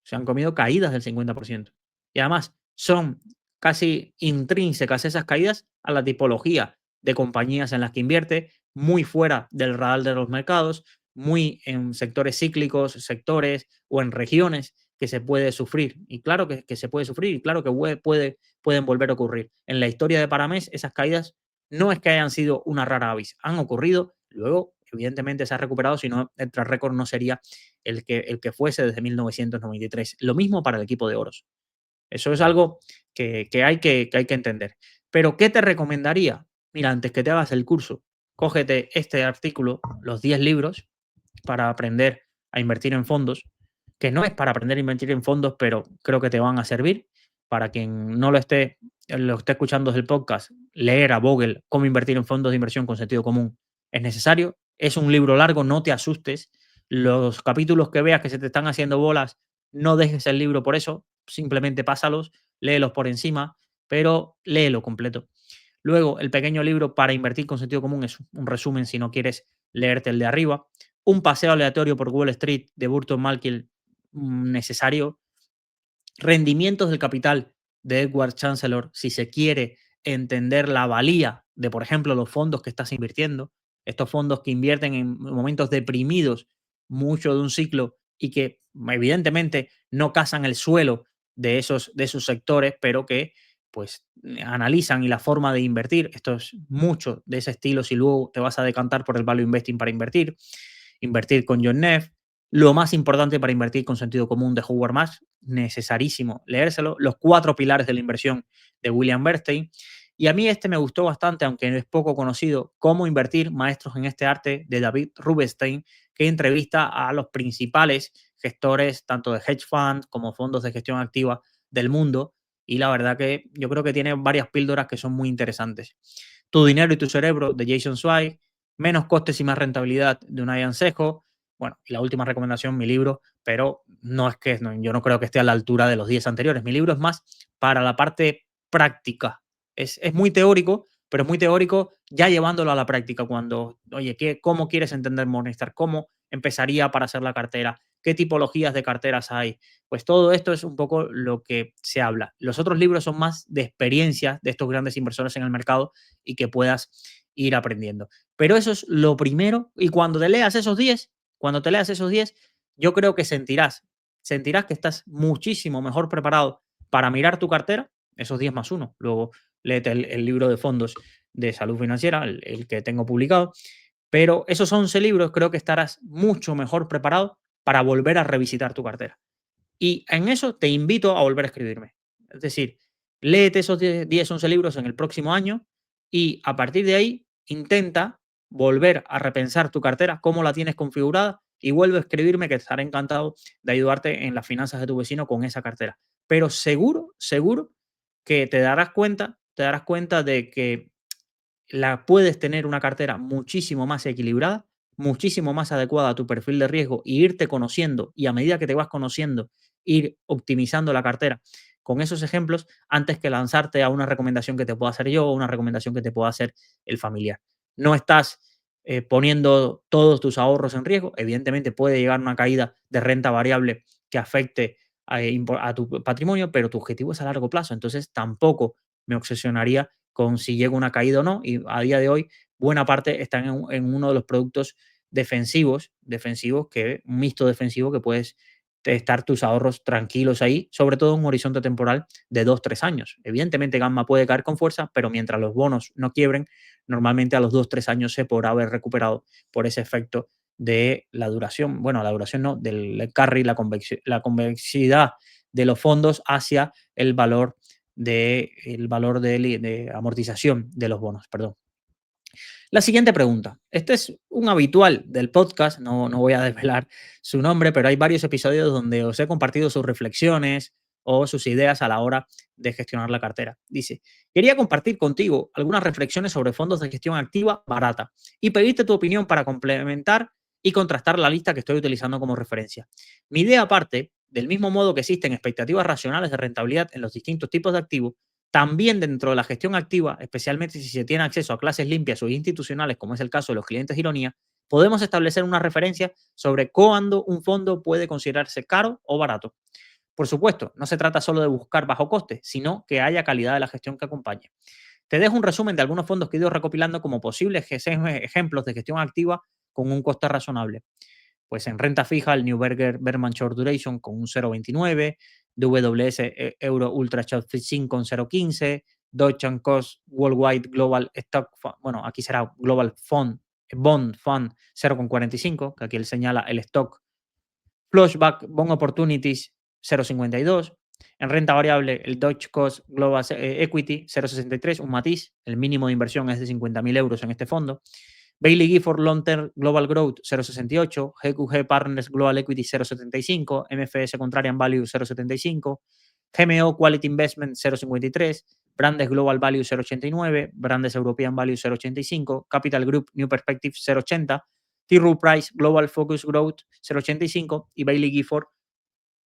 Se han comido caídas del 50%. Y además son casi intrínsecas esas caídas a la tipología de compañías en las que invierte, muy fuera del radar de los mercados, muy en sectores cíclicos, sectores o en regiones que se puede sufrir. Y claro que se puede sufrir y claro que pueden volver a ocurrir. En la historia de Paramés, esas caídas no es que hayan sido una rara avis, han ocurrido, luego evidentemente se ha recuperado, si no el track record no sería el que fuese desde 1993. Lo mismo para el equipo de Oros. Eso es algo que hay que entender. Pero, ¿qué te recomendaría? Mira, antes que te hagas el curso, cógete este artículo, los 10 libros para aprender a invertir en fondos, que no es para aprender a invertir en fondos, pero creo que te van a servir. Para quien no lo esté escuchando desde el podcast, leer a Vogel Cómo invertir en fondos de inversión con sentido común es necesario. Es un libro largo, no te asustes. Los capítulos que veas que se te están haciendo bolas, no dejes el libro por eso, simplemente pásalos, léelos por encima, pero léelo completo. Luego, el pequeño libro para invertir con sentido común es un resumen si no quieres leerte el de arriba. Un paseo aleatorio por Wall Street de Burton Malkiel, necesario. Rendimientos del capital de Edward Chancellor, si se quiere entender la valía de, por ejemplo, los fondos que estás invirtiendo, estos fondos que invierten en momentos deprimidos mucho de un ciclo y que evidentemente no cazan el suelo de esos sectores, pero que pues analizan y la forma de invertir. Esto es mucho de ese estilo si luego te vas a decantar por el value investing para invertir. Invertir con John Neff, lo más importante para invertir con sentido común de Howard Marks, necesarísimo leérselo. Los 4 pilares de la inversión de William Bernstein. Y a mí este me gustó bastante, aunque es poco conocido, Cómo invertir, maestros en este arte, de David Rubenstein, que entrevista a los principales gestores, tanto de hedge funds como fondos de gestión activa del mundo. Y la verdad que yo creo que tiene varias píldoras que son muy interesantes. Tu dinero y tu cerebro, de Jason Zweig. Menos costes y más rentabilidad, de Unai Sejo. Bueno, y la última recomendación, mi libro, pero no es que yo no creo que esté a la altura de los 10 anteriores. Mi libro es más para la parte práctica. Es muy teórico, pero es muy teórico ya llevándolo a la práctica. Cuando, oye, ¿cómo quieres entender Morningstar? ¿Cómo empezaría para hacer la cartera? ¿Qué tipologías de carteras hay? Pues todo esto es un poco lo que se habla. Los otros libros son más de experiencias de estos grandes inversores en el mercado y que puedas ir aprendiendo. Pero eso es lo primero. Y cuando te leas esos 10, yo creo que sentirás que estás muchísimo mejor preparado para mirar tu cartera, esos 10 más uno. Luego léete el libro de fondos de salud financiera, el que tengo publicado. Pero esos 11 libros creo que estarás mucho mejor preparado para volver a revisitar tu cartera. Y en eso te invito a volver a escribirme. Es decir, léete esos 10, 11 libros en el próximo año y a partir de ahí intenta volver a repensar tu cartera, cómo la tienes configurada y vuelve a escribirme que estaré encantado de ayudarte en las finanzas de tu vecino con esa cartera. Pero seguro, seguro que te darás cuenta de que puedes tener una cartera muchísimo más equilibrada, muchísimo más adecuada a tu perfil de riesgo y irte conociendo y a medida que te vas conociendo, ir optimizando la cartera con esos ejemplos antes que lanzarte a una recomendación que te pueda hacer yo o una recomendación que te pueda hacer el familiar. No estás poniendo todos tus ahorros en riesgo. Evidentemente puede llegar una caída de renta variable que afecte a tu patrimonio, pero tu objetivo es a largo plazo. Entonces tampoco me obsesionaría con si llega una caída o no. Y a día de hoy, buena parte están en uno de los productos defensivos, un mixto defensivo que puedes estar tus ahorros tranquilos ahí, sobre todo en un horizonte temporal de 2, 3 años. Evidentemente, Gamma puede caer con fuerza, pero mientras los bonos no quiebren, normalmente a los 2, 3 años se podrá haber recuperado por ese efecto de la duración, bueno, la duración no, del carry, la convexidad de los fondos hacia el valor del valor de amortización de los bonos. Perdón. La siguiente pregunta. Este es un habitual del podcast, no voy a desvelar su nombre, pero hay varios episodios donde os he compartido sus reflexiones o sus ideas a la hora de gestionar la cartera. Dice, quería compartir contigo algunas reflexiones sobre fondos de gestión activa barata y pedirte tu opinión para complementar y contrastar la lista que estoy utilizando como referencia. Mi idea parte, del mismo modo que existen expectativas racionales de rentabilidad en los distintos tipos de activos, también dentro de la gestión activa, especialmente si se tiene acceso a clases limpias o institucionales, como es el caso de los clientes de Ironía, podemos establecer una referencia sobre cuándo un fondo puede considerarse caro o barato. Por supuesto, no se trata solo de buscar bajo coste, sino que haya calidad de la gestión que acompañe. Te dejo un resumen de algunos fondos que he ido recopilando como posibles ejemplos de gestión activa con un coste razonable. Pues en renta fija, el Neuberger Berman Short Duration con un 0,29, DWS Euro Ultra Short Fixing con 0,15, Deutsche Cost Worldwide Global Stock, bueno, aquí será Global Fund, Bond Fund 0,45, que aquí él señala el stock, Flashback Bond Opportunities 0,52, en renta variable, el Deutsche Cost Global Equity 0,63, un matiz, el mínimo de inversión es de 50.000 euros en este fondo. Bailey Gifford Long Term Global Growth 0,68, GQG Partners Global Equity 0,75, MFS Contrarian Value 0,75, GMO Quality Investment 0,53, Brandes Global Value 0,89, Brandes European Value 0,85, Capital Group New Perspective 0,80, T. Rowe Price Global Focus Growth 0,85 y Bailey Gifford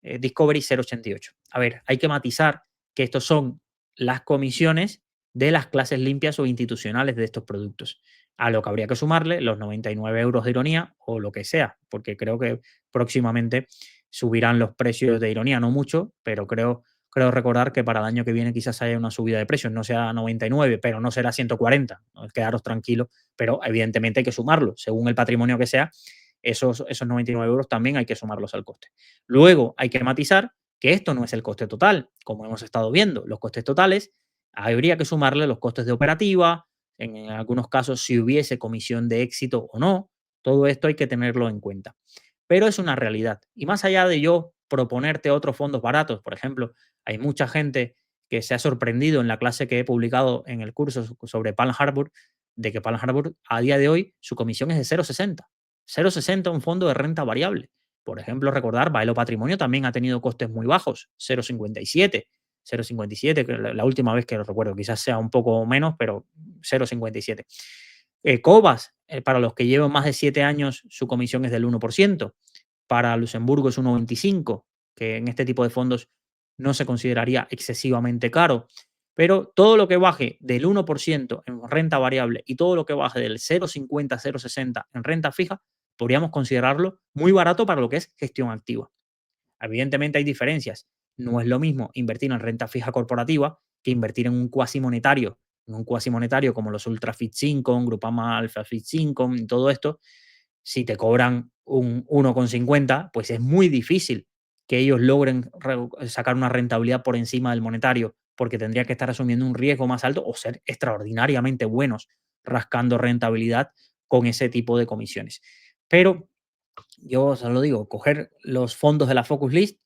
Discovery 0,88. A ver, hay que matizar que estos son las comisiones de las clases limpias o institucionales de estos productos, a lo que habría que sumarle los 99 euros de Ironía o lo que sea, porque creo que próximamente subirán los precios de Ironía, no mucho, pero creo recordar que para el año que viene quizás haya una subida de precios, no sea 99, pero no será 140, quedaros tranquilos, pero evidentemente hay que sumarlo, según el patrimonio que sea, esos 99 euros también hay que sumarlos al coste. Luego hay que matizar que esto no es el coste total, como hemos estado viendo. Los costes totales habría que sumarle los costes de operativa, en algunos casos si hubiese comisión de éxito o no, todo esto hay que tenerlo en cuenta. Pero es una realidad. Y más allá de yo proponerte otros fondos baratos, por ejemplo, hay mucha gente que se ha sorprendido en la clase que he publicado en el curso sobre Palm Harbor, de que Palm Harbor a día de hoy su comisión es de 0,60. 0,60 un fondo de renta variable. Por ejemplo, recordar, Baelo Patrimonio también ha tenido costes muy bajos, 0,57. 0,57, que la última vez que lo recuerdo, quizás sea un poco menos, pero 0,57. Cobas, para los que llevan más de 7 años, su comisión es del 1%. Para Luxemburgo es 1,25, que en este tipo de fondos no se consideraría excesivamente caro. Pero todo lo que baje del 1% en renta variable y todo lo que baje del 0,50, 0,60 en renta fija, podríamos considerarlo muy barato para lo que es gestión activa. Evidentemente hay diferencias. No es lo mismo invertir en renta fija corporativa que invertir en un cuasi monetario como los Ultra Fixed Income, Grupama Alpha Fixed Income y todo esto. Si te cobran un 1,50, pues es muy difícil que ellos logren sacar una rentabilidad por encima del monetario, porque tendría que estar asumiendo un riesgo más alto o ser extraordinariamente buenos rascando rentabilidad con ese tipo de comisiones. Pero yo os lo digo, coger los fondos de la Focus List,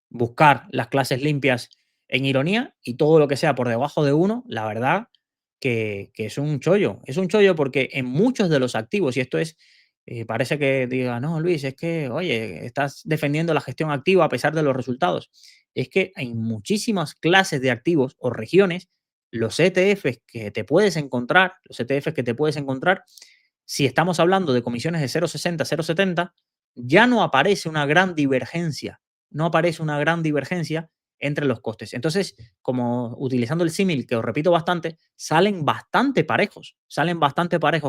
buscar las clases limpias en Ironía y todo lo que sea por debajo de 1, la verdad que es un chollo. Es un chollo porque en muchos de los activos, y esto es, parece que diga, no, Luis, es que, oye, estás defendiendo la gestión activa a pesar de los resultados. Es que en muchísimas clases de activos o regiones, los ETFs que te puedes encontrar, si estamos hablando de comisiones de 0,60, 0,70, ya no aparece una gran divergencia, no aparece una gran divergencia entre los costes. Entonces, como utilizando el símil, que os repito bastante, salen bastante parejos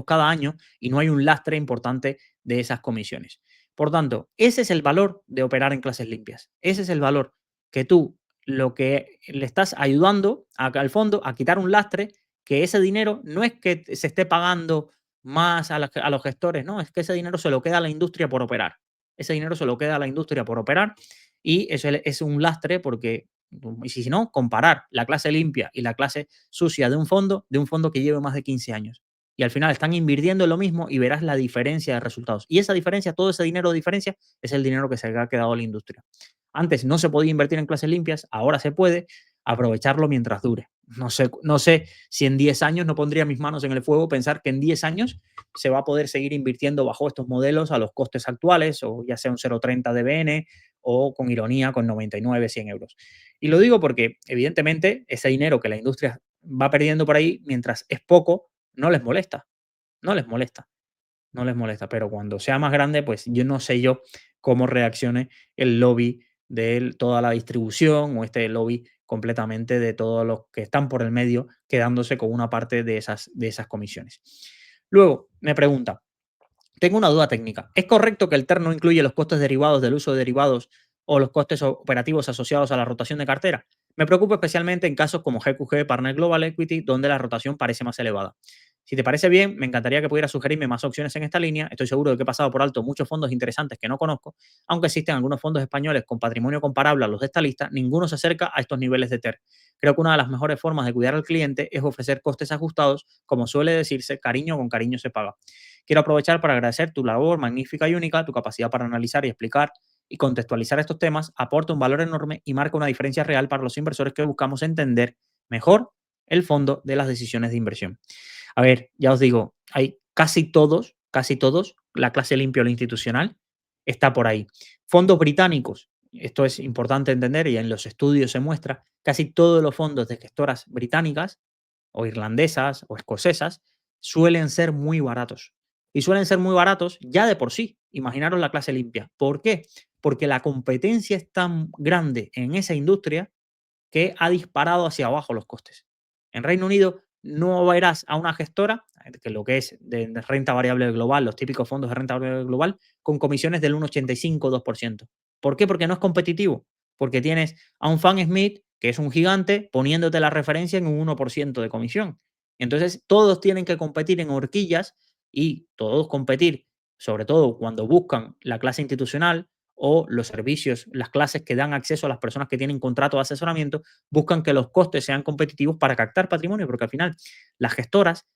cada año y no hay un lastre importante de esas comisiones. Por tanto, ese es el valor de operar en clases limpias. Ese es el valor que tú, lo que le estás ayudando al fondo a quitar un lastre, que ese dinero no es que se esté pagando más a los gestores, no, es que ese dinero se lo queda a la industria por operar. Ese dinero se lo queda a la industria por operar y eso es un lastre porque, y si no, comparar la clase limpia y la clase sucia de un fondo que lleve más de 15 años. Y al final están invirtiendo en lo mismo y verás la diferencia de resultados. Y esa diferencia, todo ese dinero de diferencia, es el dinero que se ha quedado a la industria. Antes no se podía invertir en clases limpias, ahora se puede. aprovecharlo mientras dure. No sé si en 10 años no pondría mis manos en el fuego pensar que en 10 años se va a poder seguir invirtiendo bajo estos modelos a los costes actuales, o ya sea un 0,30 dBn o con ironía con 99, 100 euros. Y lo digo porque, evidentemente, ese dinero que la industria va perdiendo por ahí, mientras es poco, no les molesta, no les molesta, no les molesta. Pero cuando sea más grande, pues yo no sé yo cómo reaccione el lobby de toda la distribución o este lobby completamente de todos los que están por el medio quedándose con una parte de esas comisiones. Luego, me pregunta, tengo una duda técnica. ¿Es correcto que el TER no incluye los costes derivados del uso de derivados o los costes operativos asociados a la rotación de cartera? Me preocupa especialmente en casos como GQG, Partner Global Equity, donde la rotación parece más elevada. Si te parece bien, me encantaría que pudieras sugerirme más opciones en esta línea. Estoy seguro de que he pasado por alto muchos fondos interesantes que no conozco, aunque existen algunos fondos españoles con patrimonio comparable a los de esta lista, ninguno se acerca a estos niveles de TER. Creo que una de las mejores formas de cuidar al cliente es ofrecer costes ajustados, como suele decirse, cariño con cariño se paga. Quiero aprovechar para agradecer tu labor magnífica y única, tu capacidad para analizar y explicar y contextualizar estos temas aporta un valor enorme y marca una diferencia real para los inversores que buscamos entender mejor el fondo de las decisiones de inversión. A ver, ya os digo, hay casi todos, la clase limpia o la institucional está por ahí. Fondos británicos, esto es importante entender y en los estudios se muestra, casi todos los fondos de gestoras británicas o irlandesas o escocesas suelen ser muy baratos. Y suelen ser muy baratos ya de por sí. Imaginaros la clase limpia. ¿Por qué? Porque la competencia es tan grande en esa industria que ha disparado hacia abajo los costes. En Reino Unido no verás a una gestora, que lo que es de renta variable global, los típicos fondos de renta variable global, con comisiones del 1,85-2%. ¿Por qué? Porque no es competitivo. Porque tienes a un Fan Smith, que es un gigante, poniéndote la referencia en un 1% de comisión. Entonces, todos tienen que competir en horquillas y todos competir, sobre todo cuando buscan la clase institucional o los servicios, las clases que dan acceso a las personas que tienen contrato de asesoramiento, buscan que los costes sean competitivos para captar patrimonio, porque al final las gestoras,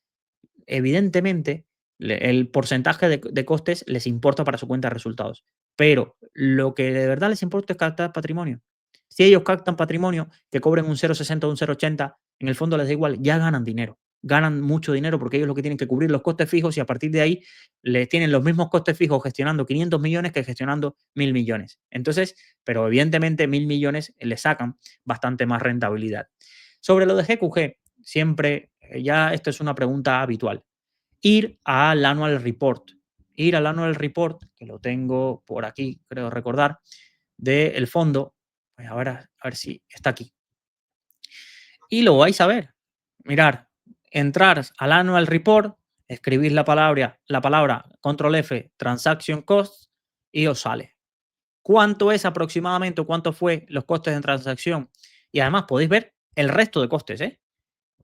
evidentemente, el porcentaje de costes les importa para su cuenta de resultados, pero lo que de verdad les importa es captar patrimonio. Si ellos captan patrimonio, que cobren un 0,60 o un 0,80, en el fondo les da igual, ya ganan dinero. Ganan mucho dinero porque ellos lo que tienen que cubrir los costes fijos y a partir de ahí les tienen los mismos costes fijos gestionando 500 millones que gestionando 1.000 millones. Entonces, pero evidentemente 1.000 millones le sacan bastante más rentabilidad. Sobre lo de GQG, siempre, ya esto es una pregunta habitual. Ir al annual report. Ir al annual report, que lo tengo por aquí, creo recordar, del fondo. Pues a ver si está aquí. Y lo vais a ver. Mirar, entrar al annual report, escribís la palabra control F, transaction cost, y os sale. ¿Cuánto es aproximadamente, cuánto fue los costes de transacción? Y además podéis ver el resto de costes, ¿eh?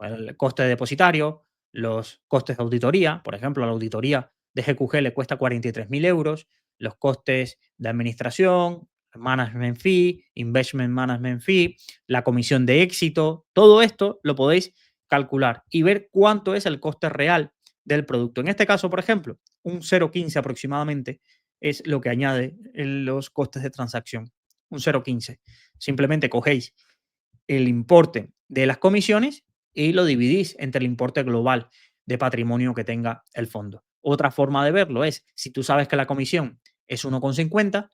El coste de depositario, los costes de auditoría, por ejemplo, la auditoría de GQG le cuesta 43.000 euros, los costes de administración, management fee, investment management fee, la comisión de éxito, todo esto lo podéis calcular y ver cuánto es el coste real del producto. En este caso, por ejemplo, un 0,15 aproximadamente es lo que añade en los costes de transacción. Un 0,15. Simplemente cogéis el importe de las comisiones y lo dividís entre el importe global de patrimonio que tenga el fondo. Otra forma de verlo es, si tú sabes que la comisión es 1,50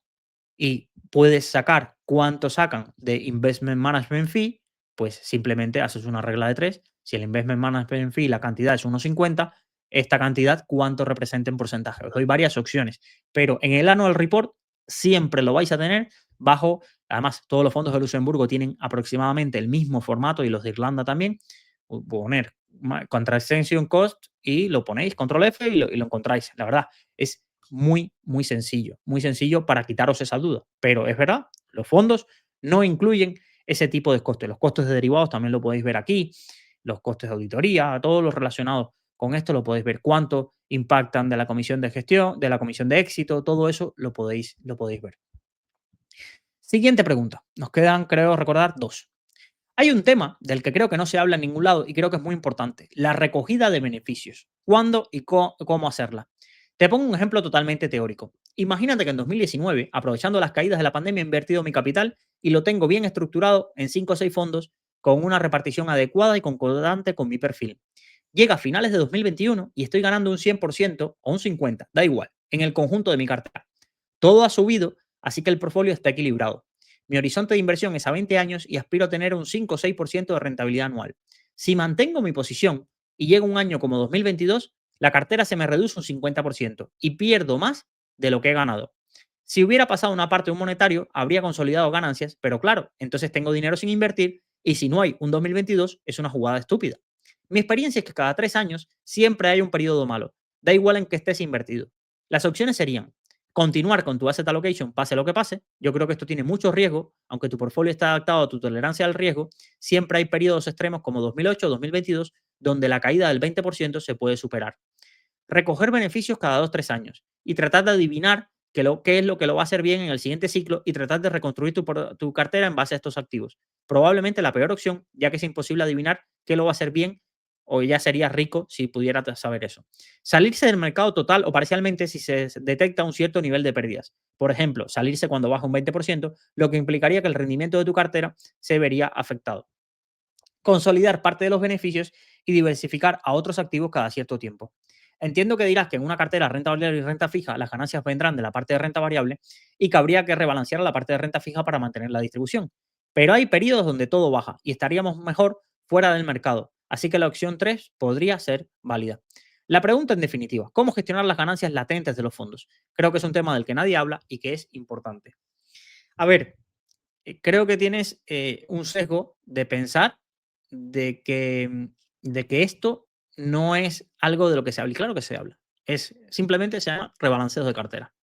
y puedes sacar cuánto sacan de Investment Management Fee, pues simplemente haces una regla de 3. Si el Investment Management Fee, la cantidad es 1,50, esta cantidad, ¿cuánto representa en porcentaje? Os doy varias opciones, pero en el Annual Report siempre lo vais a tener bajo. Además, todos los fondos de Luxemburgo tienen aproximadamente el mismo formato y los de Irlanda también. Poner Transaction Cost y lo ponéis, control F y lo encontráis. La verdad, es muy sencillo para quitaros esa duda. Pero es verdad, los fondos no incluyen ese tipo de costes. Los costes de derivados también lo podéis ver aquí, los costes de auditoría, todo lo relacionado con esto lo podéis ver. Cuánto impactan de la comisión de gestión, de la comisión de éxito, todo eso lo podéis ver. Siguiente pregunta. Nos quedan, creo recordar, dos. Hay un tema del que creo que no se habla en ningún lado y creo que es muy importante, la recogida de beneficios. ¿Cuándo y cómo hacerla? Te pongo un ejemplo totalmente teórico. Imagínate que en 2019, aprovechando las caídas de la pandemia, he invertido mi capital y lo tengo bien estructurado en 5 o 6 fondos con una repartición adecuada y concordante con mi perfil. Llega a finales de 2021 y estoy ganando un 100% o un 50%, da igual, en el conjunto de mi cartera. Todo ha subido, así que el portfolio está equilibrado. Mi horizonte de inversión es a 20 años y aspiro a tener un 5 o 6% de rentabilidad anual. Si mantengo mi posición y llega un año como 2022, la cartera se me reduce un 50% y pierdo más de lo que he ganado. Si hubiera pasado una parte de un monetario, habría consolidado ganancias, pero claro, entonces tengo dinero sin invertir y si no hay un 2022, es una jugada estúpida. Mi experiencia es que cada 3 años siempre hay un periodo malo, da igual en que estés invertido. Las opciones serían continuar con tu asset allocation, pase lo que pase. Yo creo que esto tiene mucho riesgo, aunque tu portfolio está adaptado a tu tolerancia al riesgo, siempre hay periodos extremos como 2008 o 2022 donde la caída del 20% se puede superar. Recoger beneficios cada 2 o 3 años y tratar de adivinar qué es lo que lo va a hacer bien en el siguiente ciclo y tratar de reconstruir tu cartera en base a estos activos. Probablemente la peor opción, ya que es imposible adivinar qué lo va a hacer bien o ya serías rico si pudieras saber eso. Salirse del mercado total o parcialmente si se detecta un cierto nivel de pérdidas. Por ejemplo, salirse cuando baja un 20%, lo que implicaría que el rendimiento de tu cartera se vería afectado. Consolidar parte de los beneficios y diversificar a otros activos cada cierto tiempo. Entiendo que dirás que en una cartera renta variable y renta fija las ganancias vendrán de la parte de renta variable y que habría que rebalancear la parte de renta fija para mantener la distribución. Pero hay periodos donde todo baja y estaríamos mejor fuera del mercado. Así que la opción 3 podría ser válida. La pregunta en definitiva, ¿cómo gestionar las ganancias latentes de los fondos? Creo que es un tema del que nadie habla y que es importante. A ver, creo que tienes un sesgo de pensar de que esto no es algo de lo que se habla. Y claro que se habla. Simplemente se llama rebalanceos de cartera.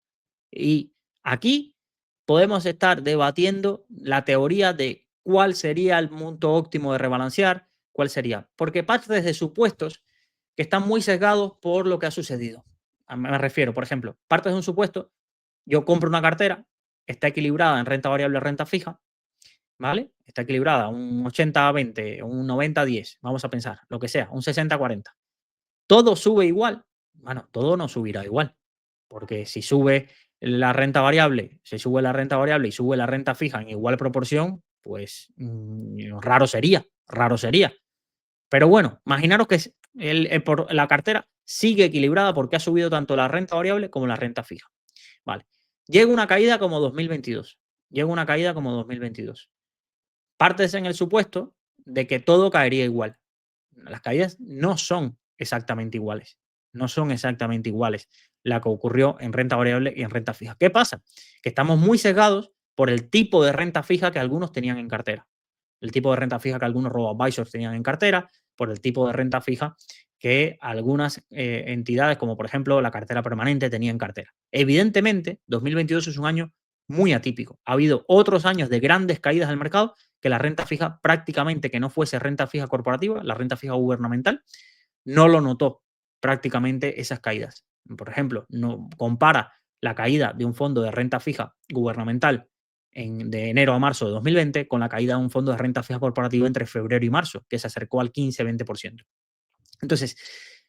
Y aquí podemos estar debatiendo la teoría de cuál sería el monto óptimo de rebalancear, cuál sería. Porque parte desde supuestos que están muy sesgados por lo que ha sucedido. Me refiero, por ejemplo, partes de un supuesto, yo compro una cartera, está equilibrada en renta variable o renta fija, ¿vale? Está equilibrada, un 80-20, un 90-10, vamos a pensar, lo que sea, un 60-40. ¿Todo sube igual? Bueno, todo no subirá igual, porque si sube la renta variable, si sube la renta variable y sube la renta fija en igual proporción, pues raro sería, raro sería. Pero bueno, imaginaros que la cartera sigue equilibrada porque ha subido tanto la renta variable como la renta fija. Vale. Llega una caída como 2022. Llega una caída como 2022. Partes en el supuesto de que todo caería igual. Las caídas no son exactamente iguales. No son exactamente iguales la que ocurrió en renta variable y en renta fija. ¿Qué pasa? Que estamos muy sesgados por el tipo de renta fija que algunos tenían en cartera. El tipo de renta fija que algunos robo-advisors tenían en cartera, por el tipo de renta fija que algunas entidades, como por ejemplo la cartera permanente, tenían en cartera. Evidentemente, 2022 es un año muy atípico. Ha habido otros años de grandes caídas del mercado que la renta fija prácticamente que no fuese renta fija corporativa, la renta fija gubernamental, no lo notó prácticamente esas caídas. Por ejemplo, no compara la caída de un fondo de renta fija gubernamental de enero a marzo de 2020 con la caída de un fondo de renta fija corporativa entre febrero y marzo, que se acercó al 15-20%. Entonces,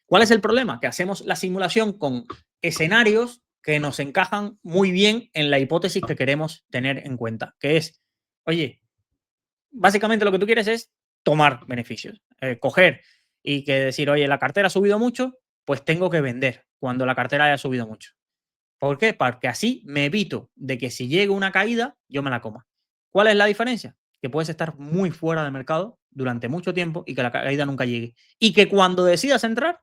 ¿cuál es el problema? Que hacemos la simulación con escenarios que nos encajan muy bien en la hipótesis que queremos tener en cuenta, que es, oye, básicamente lo que tú quieres es tomar beneficios, coger y que decir, oye, la cartera ha subido mucho, pues tengo que vender cuando la cartera haya subido mucho. ¿Por qué? Porque así me evito de que si llega una caída, yo me la coma. ¿Cuál es la diferencia? Que puedes estar muy fuera del mercado durante mucho tiempo y que la caída nunca llegue. Y que cuando decidas entrar,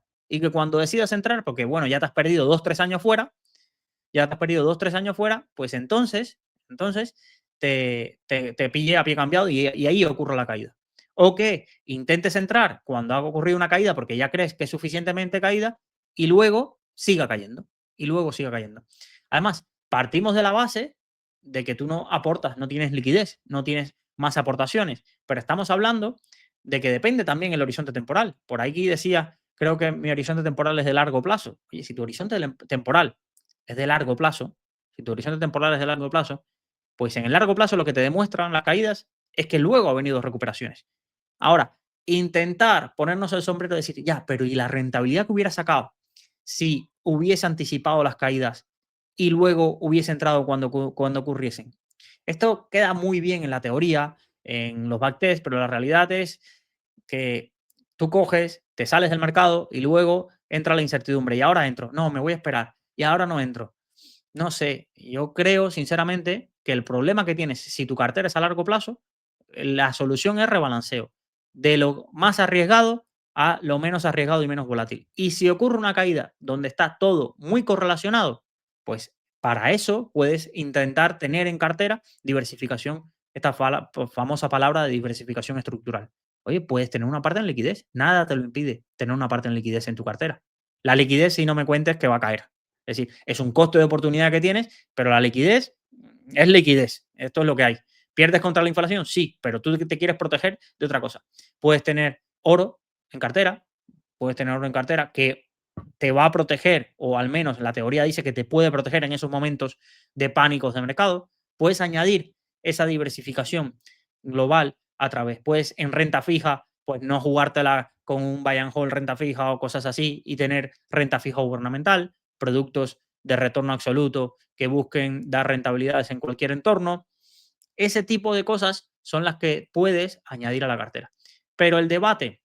porque bueno, ya te has perdido 2 o 3 años fuera, pues entonces te pille a pie cambiado y ahí ocurre la caída. O que intentes entrar cuando ha ocurrido una caída porque ya crees que es suficientemente caída y luego siga cayendo. Y luego siga cayendo. Además, partimos de la base de que tú no aportas, no tienes liquidez, no tienes más aportaciones, pero estamos hablando de que depende también el horizonte temporal. Por aquí decía, creo que mi horizonte temporal es de largo plazo. Oye, si tu horizonte temporal es de largo plazo, si tu horizonte temporal es de largo plazo, pues en el largo plazo lo que te demuestran las caídas es que luego ha venido recuperaciones. Ahora, intentar ponernos el sombrero y decir, ya, pero ¿y la rentabilidad que hubiera sacado si hubiese anticipado las caídas y luego hubiese entrado cuando ocurriesen? Esto queda muy bien en la teoría, en los backtest, pero la realidad es que tú coges, te sales del mercado y luego entra la incertidumbre. Y ahora entro. No, me voy a esperar. Y ahora no entro. No sé, yo creo sinceramente que el problema que tienes, si tu cartera es a largo plazo, la solución es rebalanceo. De lo más arriesgado a lo menos arriesgado y menos volátil. Y si ocurre una caída donde está todo muy correlacionado, pues para eso puedes intentar tener en cartera diversificación, esta famosa palabra de diversificación estructural. Oye, puedes tener una parte en liquidez, nada te lo impide tener una parte en liquidez en tu cartera. La liquidez, si no me cuentes, que va a caer. Es decir, es un costo de oportunidad que tienes, pero la liquidez es liquidez. Esto es lo que hay. ¿Pierdes contra la inflación? Sí, pero tú te quieres proteger de otra cosa. Puedes tener oro en cartera, puedes tener oro en cartera que te va a proteger, o al menos la teoría dice que te puede proteger en esos momentos de pánicos de mercado. Puedes añadir esa diversificación global a través, puedes en renta fija, pues no jugártela con un buy and hold renta fija o cosas así y tener renta fija gubernamental, productos de retorno absoluto que busquen dar rentabilidades en cualquier entorno. Ese tipo de cosas son las que puedes añadir a la cartera. Pero el debate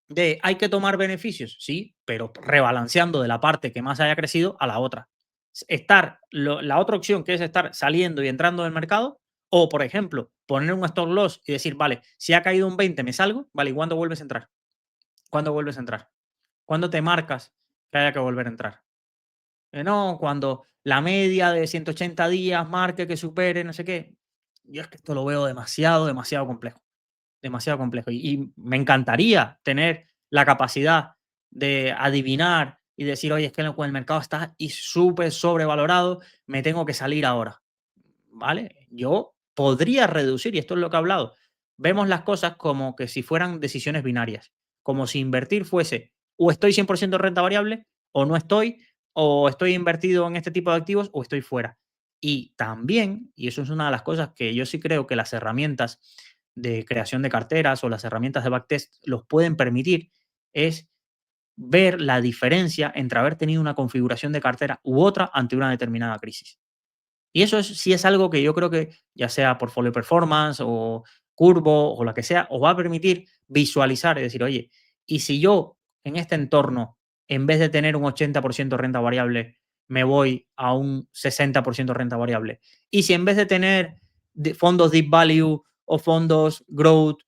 de hay que tomar beneficios, sí, pero rebalanceando de la parte que más haya crecido a la otra. La otra opción que es estar saliendo y entrando del mercado, o por ejemplo, poner un stop loss y decir, vale, si ha caído un 20 me salgo, vale, ¿y cuándo vuelves a entrar? ¿Cuándo vuelves a entrar? ¿Cuándo te marcas que haya que volver a entrar? No, cuando la media de 180 días marque que supere, no sé qué. Yo es que esto lo veo demasiado, demasiado complejo. Demasiado complejo. Y me encantaría tener la capacidad de adivinar y decir, oye, es que el mercado está y súper sobrevalorado, me tengo que salir ahora. ¿Vale? Yo podría reducir, y esto es lo que he hablado. Vemos las cosas como que si fueran decisiones binarias, como si invertir fuese o estoy 100% en renta variable o no estoy, o estoy invertido en este tipo de activos o estoy fuera. Y también, y eso es una de las cosas que yo sí creo que las herramientas de creación de carteras o las herramientas de backtest los pueden permitir, es ver la diferencia entre haber tenido una configuración de cartera u otra ante una determinada crisis. Y eso sí es algo que yo creo que, ya sea portfolio performance o curvo o la que sea, os va a permitir visualizar, es decir, oye, y si yo en este entorno, en vez de tener un 80% renta variable, me voy a un 60% renta variable. Y si en vez de tener fondos deep value o fondos growth,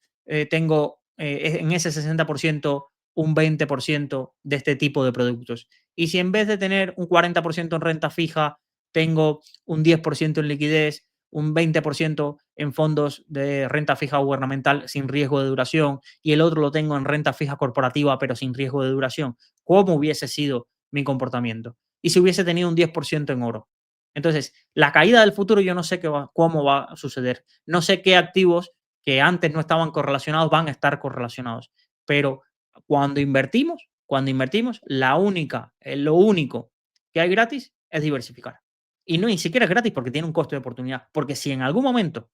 tengo en ese 60% un 20% de este tipo de productos. Y si en vez de tener un 40% en renta fija, tengo un 10% en liquidez, un 20% en fondos de renta fija gubernamental sin riesgo de duración y el otro lo tengo en renta fija corporativa pero sin riesgo de duración, ¿cómo hubiese sido mi comportamiento? Y si hubiese tenido un 10% en oro. Entonces, la caída del futuro yo no sé cómo va a suceder. No sé qué activos que antes no estaban correlacionados van a estar correlacionados. Pero cuando invertimos, lo único que hay gratis es diversificar. Y no, ni siquiera es gratis porque tiene un costo de oportunidad. Porque si en algún momento,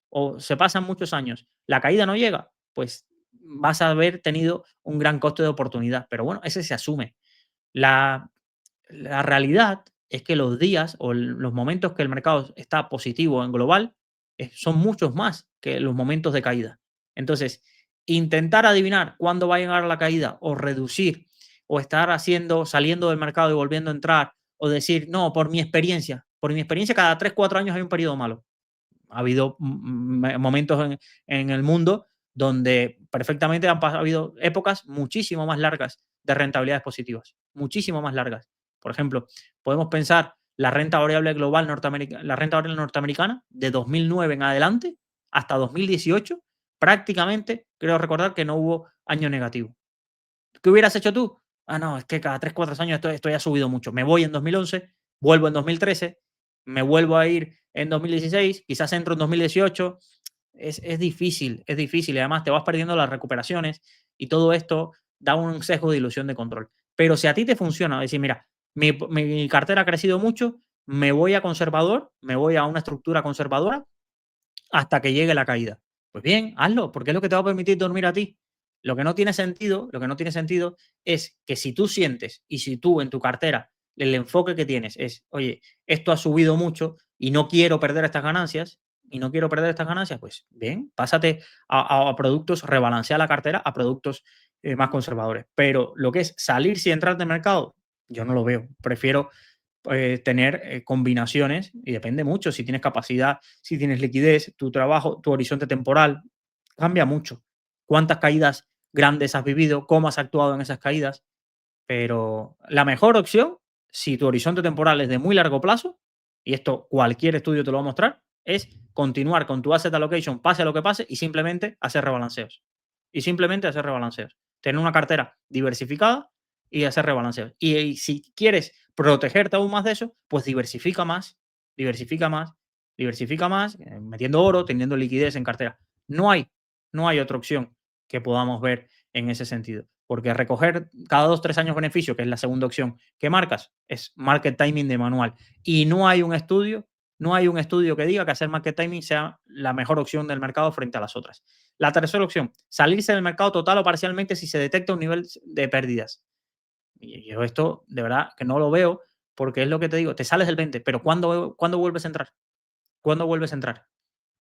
o se pasan muchos años, la caída no llega, pues vas a haber tenido un gran costo de oportunidad. Pero bueno, ese se asume. La, la realidad es que los días o los momentos que el mercado está positivo en global son muchos más que los momentos de caída. Entonces, intentar adivinar cuándo va a llegar la caída o reducir o estar saliendo del mercado y volviendo a entrar o decir, no, por mi experiencia cada 3 4 años hay un periodo malo. Ha habido momentos en el mundo donde perfectamente ha habido épocas muchísimo más largas de rentabilidades positivas, muchísimo más largas. Por ejemplo, podemos pensar la renta variable global norteamericana, la renta variable norteamericana de 2009 en adelante hasta 2018, prácticamente creo recordar que no hubo año negativo. ¿Qué hubieras hecho tú? Ah, no, es que cada 3 4 años esto ya ha subido mucho. Me voy en 2011, vuelvo en 2013, me vuelvo a ir en 2016, quizás entro en 2018. Es difícil, es difícil. Y además te vas perdiendo las recuperaciones y todo esto da un sesgo de ilusión de control. Pero si a ti te funciona, decir, mira, mi cartera ha crecido mucho, me voy a conservador, me voy a una estructura conservadora hasta que llegue la caída. Pues bien, hazlo, porque es lo que te va a permitir dormir a ti. Lo que no tiene sentido es que si tú sientes y si tú en tu cartera el enfoque que tienes es, oye, esto ha subido mucho y no quiero perder estas ganancias, y no quiero perder estas ganancias, pues bien, pásate a productos, rebalancea la cartera a productos más conservadores. Pero lo que es salir y entrar de mercado, yo no lo veo. Prefiero tener combinaciones y depende mucho si tienes capacidad, si tienes liquidez, tu trabajo, tu horizonte temporal, cambia mucho. ¿Cuántas caídas grandes has vivido? ¿Cómo has actuado en esas caídas? Pero la mejor opción, si tu horizonte temporal es de muy largo plazo, y esto cualquier estudio te lo va a mostrar, es continuar con tu asset allocation, pase lo que pase, y simplemente hacer rebalanceos. Y simplemente hacer rebalanceos. Tener una cartera diversificada y hacer rebalanceos. Y si quieres protegerte aún más de eso, pues diversifica más, diversifica más, diversifica más, metiendo oro, teniendo liquidez en cartera. No hay, no hay otra opción que podamos ver en ese sentido. Porque recoger cada 2 o 3 años beneficio, que es la segunda opción que marcas, es market timing de manual. Y no hay un estudio, no hay un estudio que diga que hacer market timing sea la mejor opción del mercado frente a las otras. La tercera opción, salirse del mercado total o parcialmente si se detecta un nivel de pérdidas. Y yo esto de verdad que no lo veo porque es lo que te digo, te sales del 20, pero ¿cuándo vuelves a entrar? ¿Cuándo vuelves a entrar?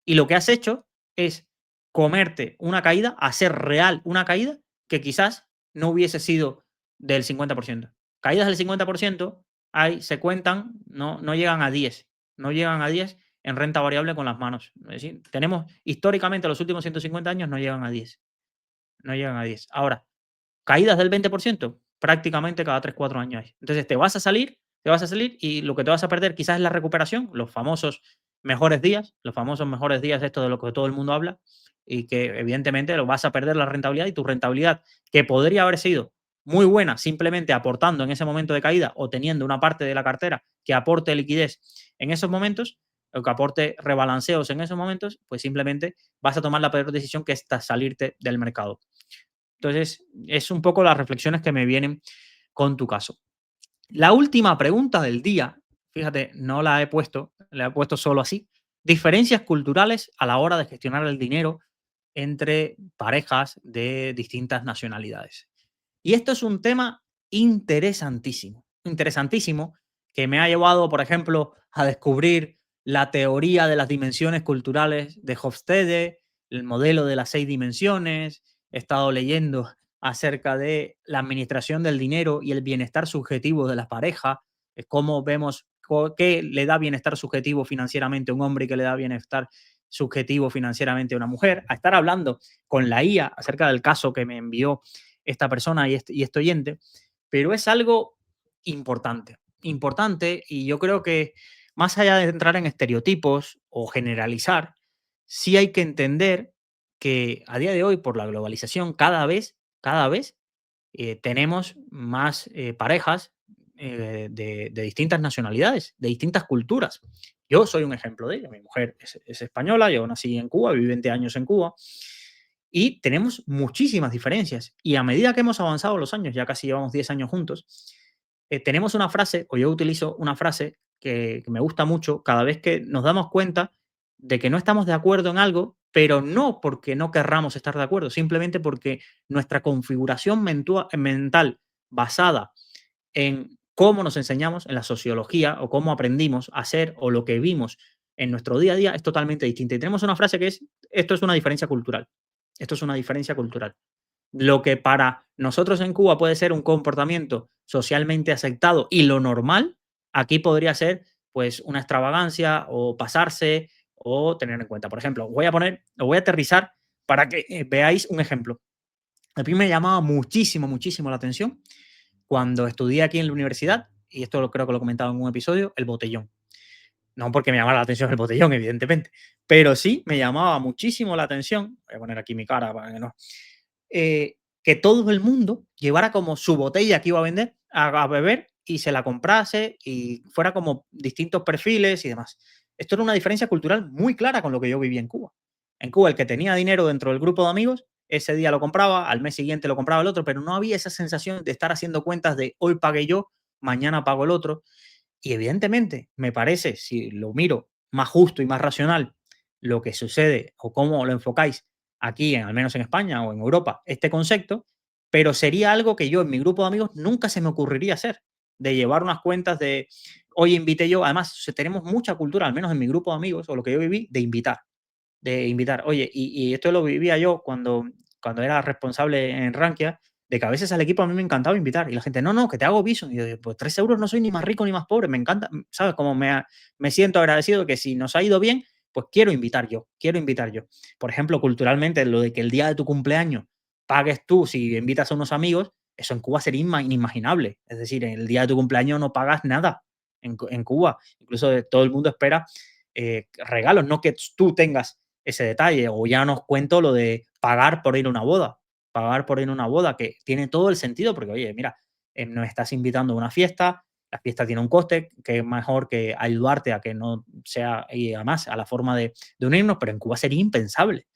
Y lo que has hecho es comerte una caída, hacer real una caída que quizás no hubiese sido del 50%. Caídas del 50% se cuentan, no llegan a 10, no llegan a 10 en renta variable con las manos. Es decir, tenemos históricamente los últimos 150 años no llegan a 10, no llegan a 10. Ahora, caídas del 20%, prácticamente cada 3 o 4 años hay. Entonces te vas a salir y lo que te vas a perder quizás es la recuperación, los famosos mejores días, esto de lo que todo el mundo habla, y que evidentemente lo vas a perder la rentabilidad y tu rentabilidad, que podría haber sido muy buena simplemente aportando en ese momento de caída o teniendo una parte de la cartera que aporte liquidez en esos momentos, o que aporte rebalanceos en esos momentos, pues simplemente vas a tomar la peor decisión que es salirte del mercado. Entonces, es un poco las reflexiones que me vienen con tu caso. La última pregunta del día, fíjate, no la he puesto, la he puesto solo así. Diferencias culturales a la hora de gestionar el dinero entre parejas de distintas nacionalidades. Y esto es un tema interesantísimo, interesantísimo, que me ha llevado, por ejemplo, a descubrir la teoría de las dimensiones culturales de Hofstede, el modelo de las 6 dimensiones. He estado leyendo acerca de la administración del dinero y el bienestar subjetivo de la pareja, cómo vemos qué le da bienestar subjetivo financieramente a un hombre y qué le da bienestar subjetivo financieramente a una mujer, a estar hablando con la IA acerca del caso que me envió esta persona y este oyente, pero es algo importante, importante, y yo creo que más allá de entrar en estereotipos o generalizar, sí hay que entender que a día de hoy, por la globalización, cada vez tenemos más parejas de distintas nacionalidades, de distintas culturas. Yo soy un ejemplo de ello. Mi mujer es española, yo nací en Cuba, viví 20 años en Cuba y tenemos muchísimas diferencias. Y a medida que hemos avanzado los años, ya casi llevamos 10 años juntos, tenemos una frase, o yo utilizo una frase que me gusta mucho cada vez que nos damos cuenta de que no estamos de acuerdo en algo, pero no porque no querramos estar de acuerdo, simplemente porque nuestra configuración mental basada en cómo nos enseñamos en la sociología o cómo aprendimos a hacer o lo que vimos en nuestro día a día es totalmente distinta. Y tenemos una frase que es, esto es una diferencia cultural. Esto es una diferencia cultural. Lo que para nosotros en Cuba puede ser un comportamiento socialmente aceptado y lo normal, aquí podría ser pues una extravagancia o pasarse o tener en cuenta. Por ejemplo, lo voy a aterrizar para que veáis un ejemplo. A mí me llamaba muchísimo, muchísimo la atención cuando estudié aquí en la universidad, y esto creo que lo he comentado en un episodio, el botellón. No porque me llamara la atención el botellón, evidentemente, pero sí me llamaba muchísimo la atención, voy a poner aquí mi cara para que no, que todo el mundo llevara como su botella que iba a vender a beber y se la comprase y fuera como distintos perfiles y demás. Esto era una diferencia cultural muy clara con lo que yo vivía en Cuba. En Cuba, el que tenía dinero dentro del grupo de amigos, ese día lo compraba, al mes siguiente lo compraba el otro, pero no había esa sensación de estar haciendo cuentas de hoy pagué yo, mañana pago el otro. Y evidentemente, me parece, si lo miro más justo y más racional, lo que sucede o cómo lo enfocáis aquí, al menos en España o en Europa, este concepto, pero sería algo que yo en mi grupo de amigos nunca se me ocurriría hacer, de llevar unas cuentas de hoy invité yo, además tenemos mucha cultura, al menos en mi grupo de amigos, o lo que yo viví, de invitar. De invitar. Oye, y esto lo vivía yo cuando era responsable en Rankia, de que a veces al equipo a mí me encantaba invitar. Y la gente, no, no, que te hago viso. Y yo, pues 3 euros no soy ni más rico ni más pobre. Me encanta, ¿sabes? Como me siento agradecido que si nos ha ido bien, pues quiero invitar yo, quiero invitar yo. Por ejemplo, culturalmente, lo de que el día de tu cumpleaños pagues tú si invitas a unos amigos, eso en Cuba sería inimaginable. Es decir, el día de tu cumpleaños no pagas nada en Cuba. Incluso todo el mundo espera regalos, no que tú tengas ese detalle. O ya nos cuento lo de pagar por ir a una boda. Pagar por ir a una boda, que tiene todo el sentido, porque, oye, mira, nos estás invitando a una fiesta, la fiesta tiene un coste, que es mejor que ayudarte a que no sea, y además a la forma de unirnos, pero en Cuba sería impensable.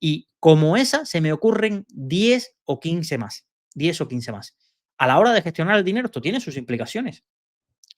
Y como esa, se me ocurren 10 o 15 más. 10 o 15 más. A la hora de gestionar el dinero, esto tiene sus implicaciones.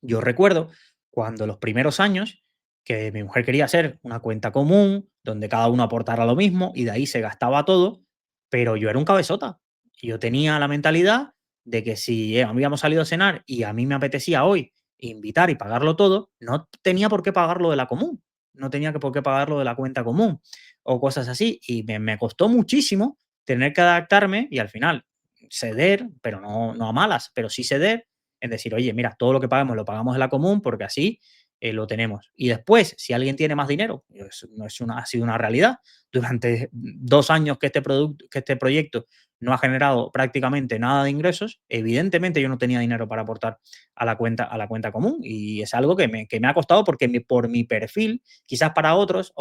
Yo recuerdo cuando los primeros años que mi mujer quería hacer una cuenta común donde cada uno aportara lo mismo y de ahí se gastaba todo, pero yo era un cabezota. Yo tenía la mentalidad de que si habíamos salido a cenar y a mí me apetecía hoy invitar y pagarlo todo, no tenía por qué pagarlo de la común, no tenía por qué pagarlo de la cuenta común o cosas así. Y me costó muchísimo tener que adaptarme y al final ceder, pero no a malas, pero sí ceder en decir, oye, mira, todo lo que pagamos lo pagamos en la común porque así lo tenemos. Y después, si alguien tiene más dinero, no es ha sido una realidad. Durante 2 años que este proyecto no ha generado prácticamente nada de ingresos, evidentemente yo no tenía dinero para aportar a la cuenta común. Y es algo que me ha costado porque por mi perfil, quizás para otras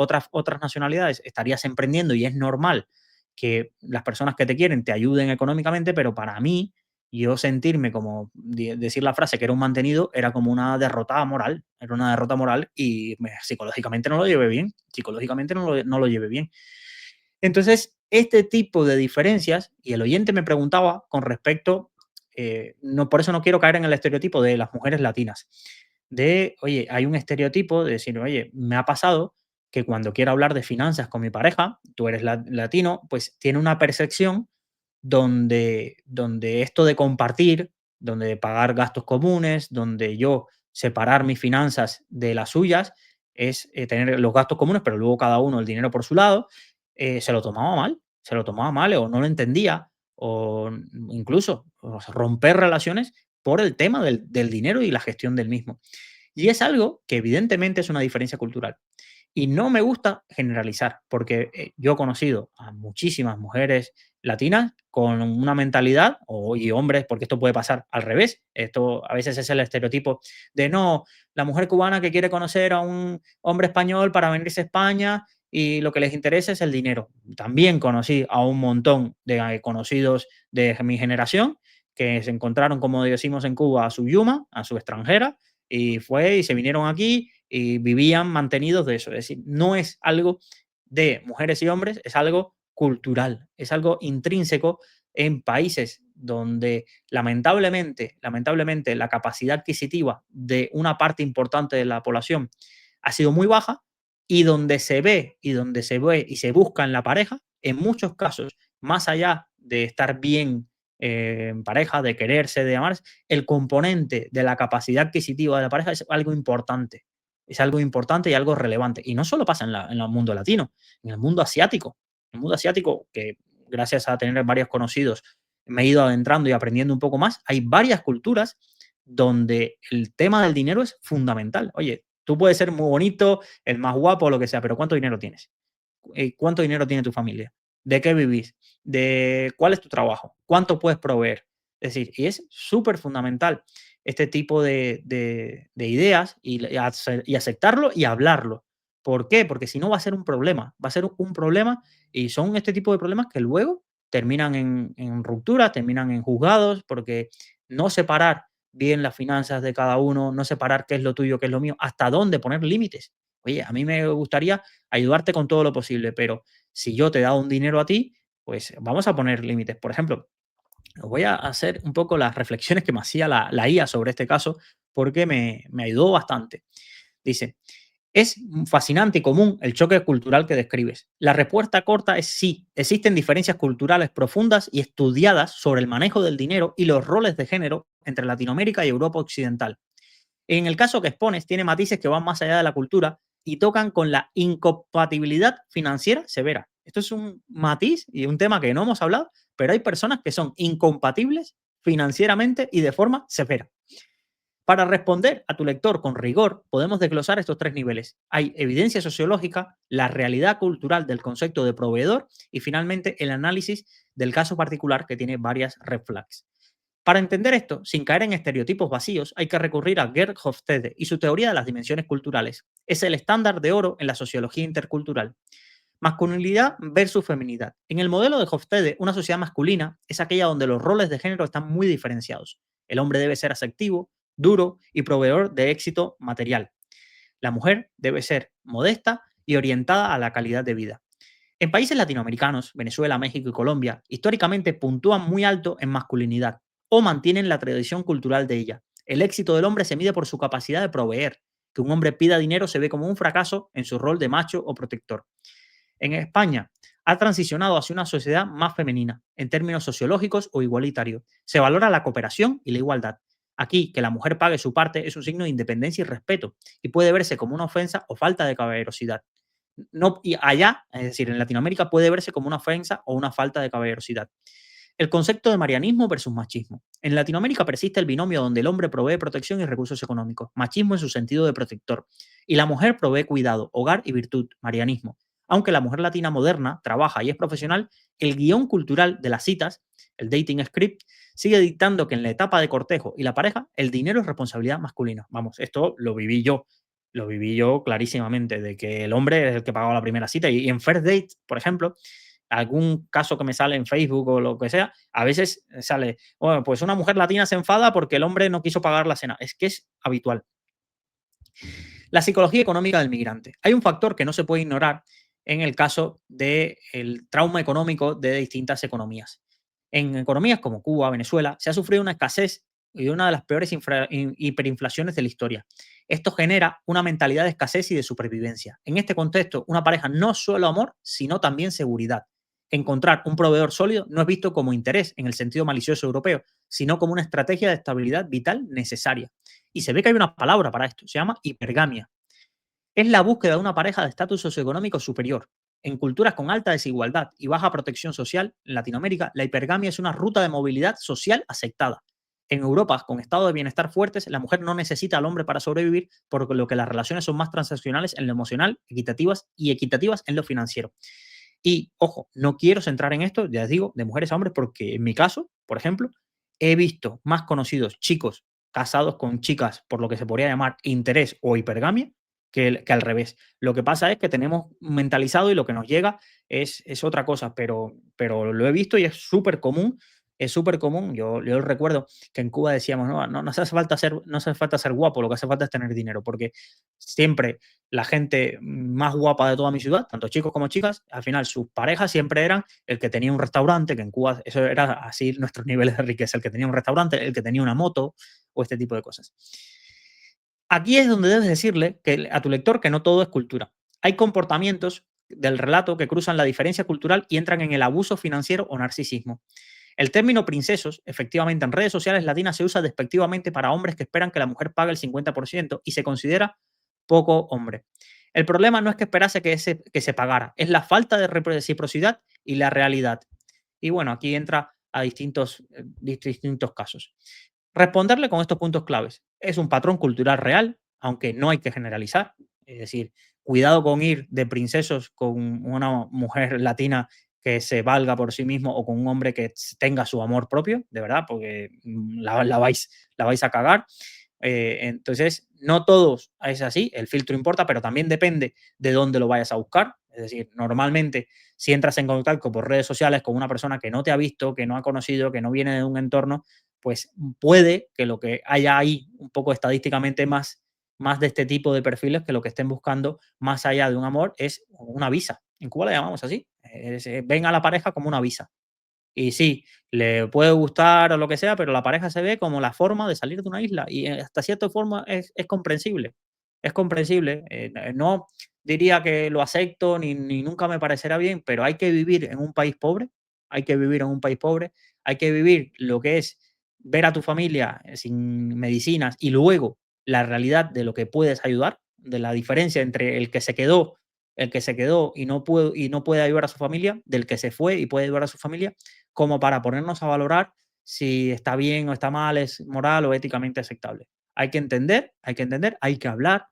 nacionalidades estarías emprendiendo y es normal que las personas que te quieren te ayuden económicamente, pero para mí yo sentirme como decir la frase que era un mantenido era como una derrota moral, era una derrota moral y psicológicamente no lo llevé bien, psicológicamente no lo llevé bien. Entonces, este tipo de diferencias, y el oyente me preguntaba con respecto, no, por eso no quiero caer en el estereotipo de las mujeres latinas, de, oye, hay un estereotipo de decir, oye, me ha pasado que cuando quiero hablar de finanzas con mi pareja, tú eres latino, pues tiene una percepción donde esto de compartir, donde pagar gastos comunes, donde yo separar mis finanzas de las suyas, es tener los gastos comunes, pero luego cada uno el dinero por su lado, se lo tomaba mal o no lo entendía, o incluso romper relaciones por el tema del dinero y la gestión del mismo. Y es algo que evidentemente es una diferencia cultural. Y no me gusta generalizar, porque yo he conocido a muchísimas mujeres latinas con una mentalidad, y hombres, porque esto puede pasar al revés. Esto a veces es el estereotipo de no, la mujer cubana que quiere conocer a un hombre español para venirse a España y lo que les interesa es el dinero. También conocí a un montón de conocidos de mi generación que se encontraron, como decimos en Cuba, a su yuma, a su extranjera, y se vinieron aquí y vivían mantenidos de eso. Es decir, no es algo de mujeres y hombres, es algo cultural, es algo intrínseco en países donde lamentablemente la capacidad adquisitiva de una parte importante de la población ha sido muy baja y donde se ve y se busca en la pareja, en muchos casos, más allá de estar bien en pareja, de quererse, de amarse, el componente de la capacidad adquisitiva de la pareja es algo importante. Es algo importante y algo relevante. Y no solo pasa en el mundo latino, en el mundo asiático. En el mundo asiático, que gracias a tener varios conocidos me he ido adentrando y aprendiendo un poco más, hay varias culturas donde el tema del dinero es fundamental. Oye, tú puedes ser muy bonito, el más guapo, lo que sea, pero ¿cuánto dinero tienes? ¿Cuánto dinero tiene tu familia? ¿De qué vivís? ¿De cuál es tu trabajo? ¿Cuánto puedes proveer? Es decir, y es súper fundamental este tipo de ideas y aceptarlo y hablarlo. ¿Por qué? Porque si no va a ser un problema, va a ser un problema y son este tipo de problemas que luego terminan en rupturas, terminan en juzgados, porque no separar bien las finanzas de cada uno, no separar qué es lo tuyo, qué es lo mío, hasta dónde poner límites. Oye, a mí me gustaría ayudarte con todo lo posible, pero si yo te he dado un dinero a ti, pues vamos a poner límites. Por ejemplo, os voy a hacer un poco las reflexiones que me hacía la IA sobre este caso, porque me ayudó bastante. Dice, es fascinante y común el choque cultural que describes. La respuesta corta es sí. Existen diferencias culturales profundas y estudiadas sobre el manejo del dinero y los roles de género entre Latinoamérica y Europa Occidental. En el caso que expones, tiene matices que van más allá de la cultura y tocan con la incompatibilidad financiera severa. Esto es un matiz y un tema que no hemos hablado, pero hay personas que son incompatibles financieramente y de forma severa. Para responder a tu lector con rigor, podemos desglosar estos tres niveles. Hay evidencia sociológica, la realidad cultural del concepto de proveedor y finalmente el análisis del caso particular que tiene varias red flags. Para entender esto, sin caer en estereotipos vacíos, hay que recurrir a Gerd Hofstede y su teoría de las dimensiones culturales. Es el estándar de oro en la sociología intercultural. Masculinidad versus feminidad. En el modelo de Hofstede, una sociedad masculina es aquella donde los roles de género están muy diferenciados. El hombre debe ser asertivo, duro y proveedor de éxito material. La mujer debe ser modesta y orientada a la calidad de vida. En países latinoamericanos, Venezuela, México y Colombia, históricamente puntúan muy alto en masculinidad o mantienen la tradición cultural de ella. El éxito del hombre se mide por su capacidad de proveer. Que un hombre pida dinero se ve como un fracaso en su rol de macho o protector. En España ha transicionado hacia una sociedad más femenina, en términos sociológicos o igualitarios. Se valora la cooperación y la igualdad. Aquí, que la mujer pague su parte es un signo de independencia y respeto, y puede verse como una ofensa o falta de caballerosidad. No, y allá, es decir, en Latinoamérica, puede verse como una ofensa o una falta de caballerosidad. El concepto de marianismo versus machismo. En Latinoamérica persiste el binomio donde el hombre provee protección y recursos económicos, machismo en su sentido de protector, y la mujer provee cuidado, hogar y virtud, marianismo. Aunque la mujer latina moderna trabaja y es profesional, el guión cultural de las citas, el dating script, sigue dictando que en la etapa de cortejo y la pareja, el dinero es responsabilidad masculina. Vamos, esto lo viví yo clarísimamente, de que el hombre es el que pagaba la primera cita. Y en First Date, por ejemplo, algún caso que me sale en Facebook o lo que sea, a veces sale, bueno, pues una mujer latina se enfada porque el hombre no quiso pagar la cena. Es que es habitual. La psicología económica del migrante. Hay un factor que no se puede ignorar en el caso del trauma económico de distintas economías. En economías como Cuba, Venezuela, se ha sufrido una escasez y una de las peores hiperinflaciones de la historia. Esto genera una mentalidad de escasez y de supervivencia. En este contexto, una pareja no es solo amor, sino también seguridad. Encontrar un proveedor sólido no es visto como interés en el sentido malicioso europeo, sino como una estrategia de estabilidad vital necesaria. Y se ve que hay una palabra para esto, se llama hipergamia. Es la búsqueda de una pareja de estatus socioeconómico superior. En culturas con alta desigualdad y baja protección social, en Latinoamérica, la hipergamia es una ruta de movilidad social aceptada. En Europa, con estados de bienestar fuertes, la mujer no necesita al hombre para sobrevivir, por lo que las relaciones son más transaccionales en lo emocional, equitativas en lo financiero. Y, ojo, no quiero centrar en esto, ya les digo, de mujeres a hombres, porque en mi caso, por ejemplo, he visto más conocidos chicos casados con chicas por lo que se podría llamar interés o hipergamia que al revés. Lo que pasa es que tenemos mentalizado y lo que nos llega es otra cosa, pero lo he visto y es súper común. Yo recuerdo que en Cuba decíamos, no no hace falta ser guapo, lo que hace falta es tener dinero, porque siempre la gente más guapa de toda mi ciudad, tanto chicos como chicas, al final sus parejas siempre eran el que tenía un restaurante, que en Cuba eso era así nuestros niveles de riqueza, el que tenía un restaurante, el que tenía una moto o este tipo de cosas. Aquí es donde debes decirle a tu lector que no todo es cultura. Hay comportamientos del relato que cruzan la diferencia cultural y entran en el abuso financiero o narcisismo. El término princesos, efectivamente, en redes sociales latinas se usa despectivamente para hombres que esperan que la mujer pague el 50% y se considera poco hombre. El problema no es que esperase que se pagara, es la falta de reciprocidad y la realidad. Y bueno, aquí entra a distintos casos. Responderle con estos puntos claves. Es un patrón cultural real, aunque no hay que generalizar. Es decir, cuidado con ir de princesos con una mujer latina que se valga por sí mismo o con un hombre que tenga su amor propio, de verdad, porque la vais a cagar. Entonces, no todos es así, el filtro importa, pero también depende de dónde lo vayas a buscar. Es decir, normalmente si entras en contacto por redes sociales con una persona que no te ha visto, que no ha conocido, que no viene de un entorno, pues puede que lo que haya ahí un poco estadísticamente más de este tipo de perfiles que lo que estén buscando más allá de un amor es una visa. En Cuba la llamamos así. Ven a la pareja como una visa. Y sí, le puede gustar o lo que sea, pero la pareja se ve como la forma de salir de una isla y hasta cierta forma es comprensible. Es comprensible. No diría que lo acepto ni nunca me parecerá bien, pero hay que vivir en un país pobre, hay que vivir en un país pobre, hay que vivir lo que es ver a tu familia sin medicinas y luego la realidad de lo que puedes ayudar, de la diferencia entre el que se quedó y no puede ayudar a su familia, del que se fue y puede ayudar a su familia, como para ponernos a valorar si está bien o está mal, es moral o éticamente aceptable. Hay que entender, hay que hablar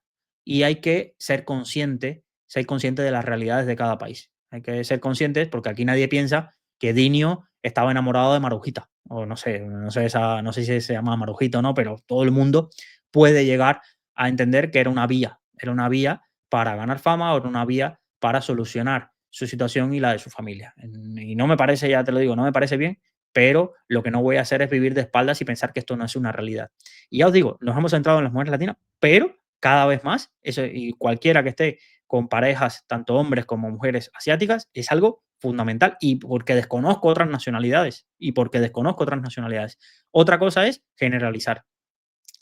y hay que ser consciente de las realidades de cada país. Hay que ser conscientes porque aquí nadie piensa que Dinio estaba enamorado de Marujita, o no sé si se llama Marujita o no, pero todo el mundo puede llegar a entender que era una vía para ganar fama o era una vía para solucionar su situación y la de su familia. Y no me parece, ya te lo digo, no me parece bien, pero lo que no voy a hacer es vivir de espaldas y pensar que esto no es una realidad. Y ya os digo, nos hemos centrado en las mujeres latinas, pero cada vez más, eso, y cualquiera que esté con parejas, tanto hombres como mujeres asiáticas, es algo fundamental y porque desconozco otras nacionalidades y porque desconozco otras nacionalidades. Otra cosa es generalizar.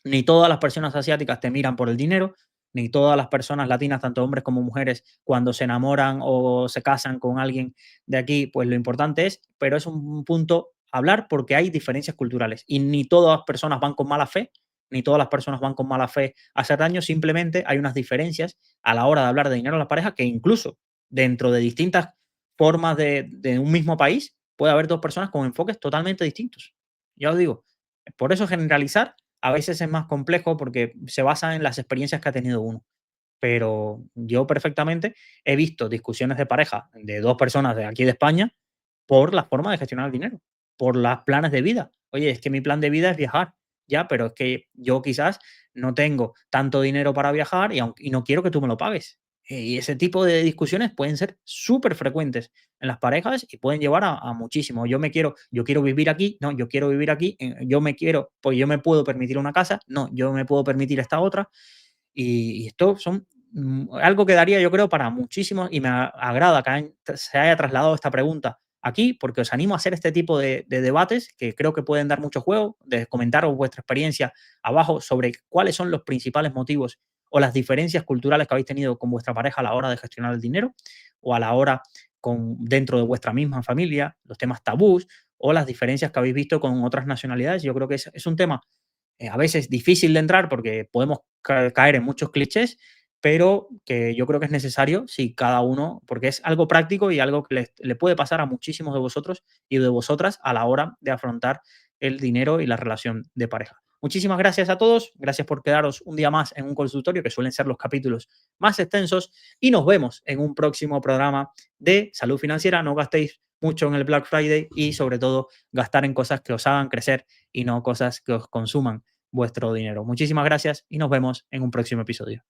Ni todas las personas asiáticas te miran por el dinero, ni todas las personas latinas, tanto hombres como mujeres, cuando se enamoran o se casan con alguien de aquí, pues lo importante es, pero es un punto hablar porque hay diferencias culturales y ni todas las personas van con mala fe, ni todas las personas van con mala fe a hacer daño, simplemente hay unas diferencias a la hora de hablar de dinero a la pareja que incluso dentro de distintas formas de un mismo país puede haber dos personas con enfoques totalmente distintos. Ya os digo, por eso generalizar a veces es más complejo porque se basa en las experiencias que ha tenido uno. Pero yo perfectamente he visto discusiones de pareja de 2 personas de aquí de España por la forma de gestionar el dinero, por los planes de vida. Oye, es que mi plan de vida es viajar, ya, pero es que yo quizás no tengo tanto dinero para viajar y no quiero que tú me lo pagues. Y ese tipo de discusiones pueden ser súper frecuentes en las parejas y pueden llevar a muchísimo. Yo quiero vivir aquí, no, yo quiero vivir aquí, pues yo me puedo permitir una casa, no, yo me puedo permitir esta otra. Y esto son algo que daría, yo creo, para muchísimos y me agrada que se haya trasladado esta pregunta aquí, porque os animo a hacer este tipo de debates que creo que pueden dar mucho juego, de comentaros vuestra experiencia abajo sobre cuáles son los principales motivos o las diferencias culturales que habéis tenido con vuestra pareja a la hora de gestionar el dinero o a la hora dentro de vuestra misma familia, los temas tabús o las diferencias que habéis visto con otras nacionalidades. Yo creo que es un tema a veces difícil de entrar porque podemos caer en muchos clichés, pero que yo creo que es necesario si cada uno, porque es algo práctico y algo que le puede pasar a muchísimos de vosotros y de vosotras a la hora de afrontar el dinero y la relación de pareja. Muchísimas gracias a todos, gracias por quedaros un día más en un consultorio, que suelen ser los capítulos más extensos, y nos vemos en un próximo programa de salud financiera. No gastéis mucho en el Black Friday y sobre todo gastar en cosas que os hagan crecer y no cosas que os consuman vuestro dinero. Muchísimas gracias y nos vemos en un próximo episodio.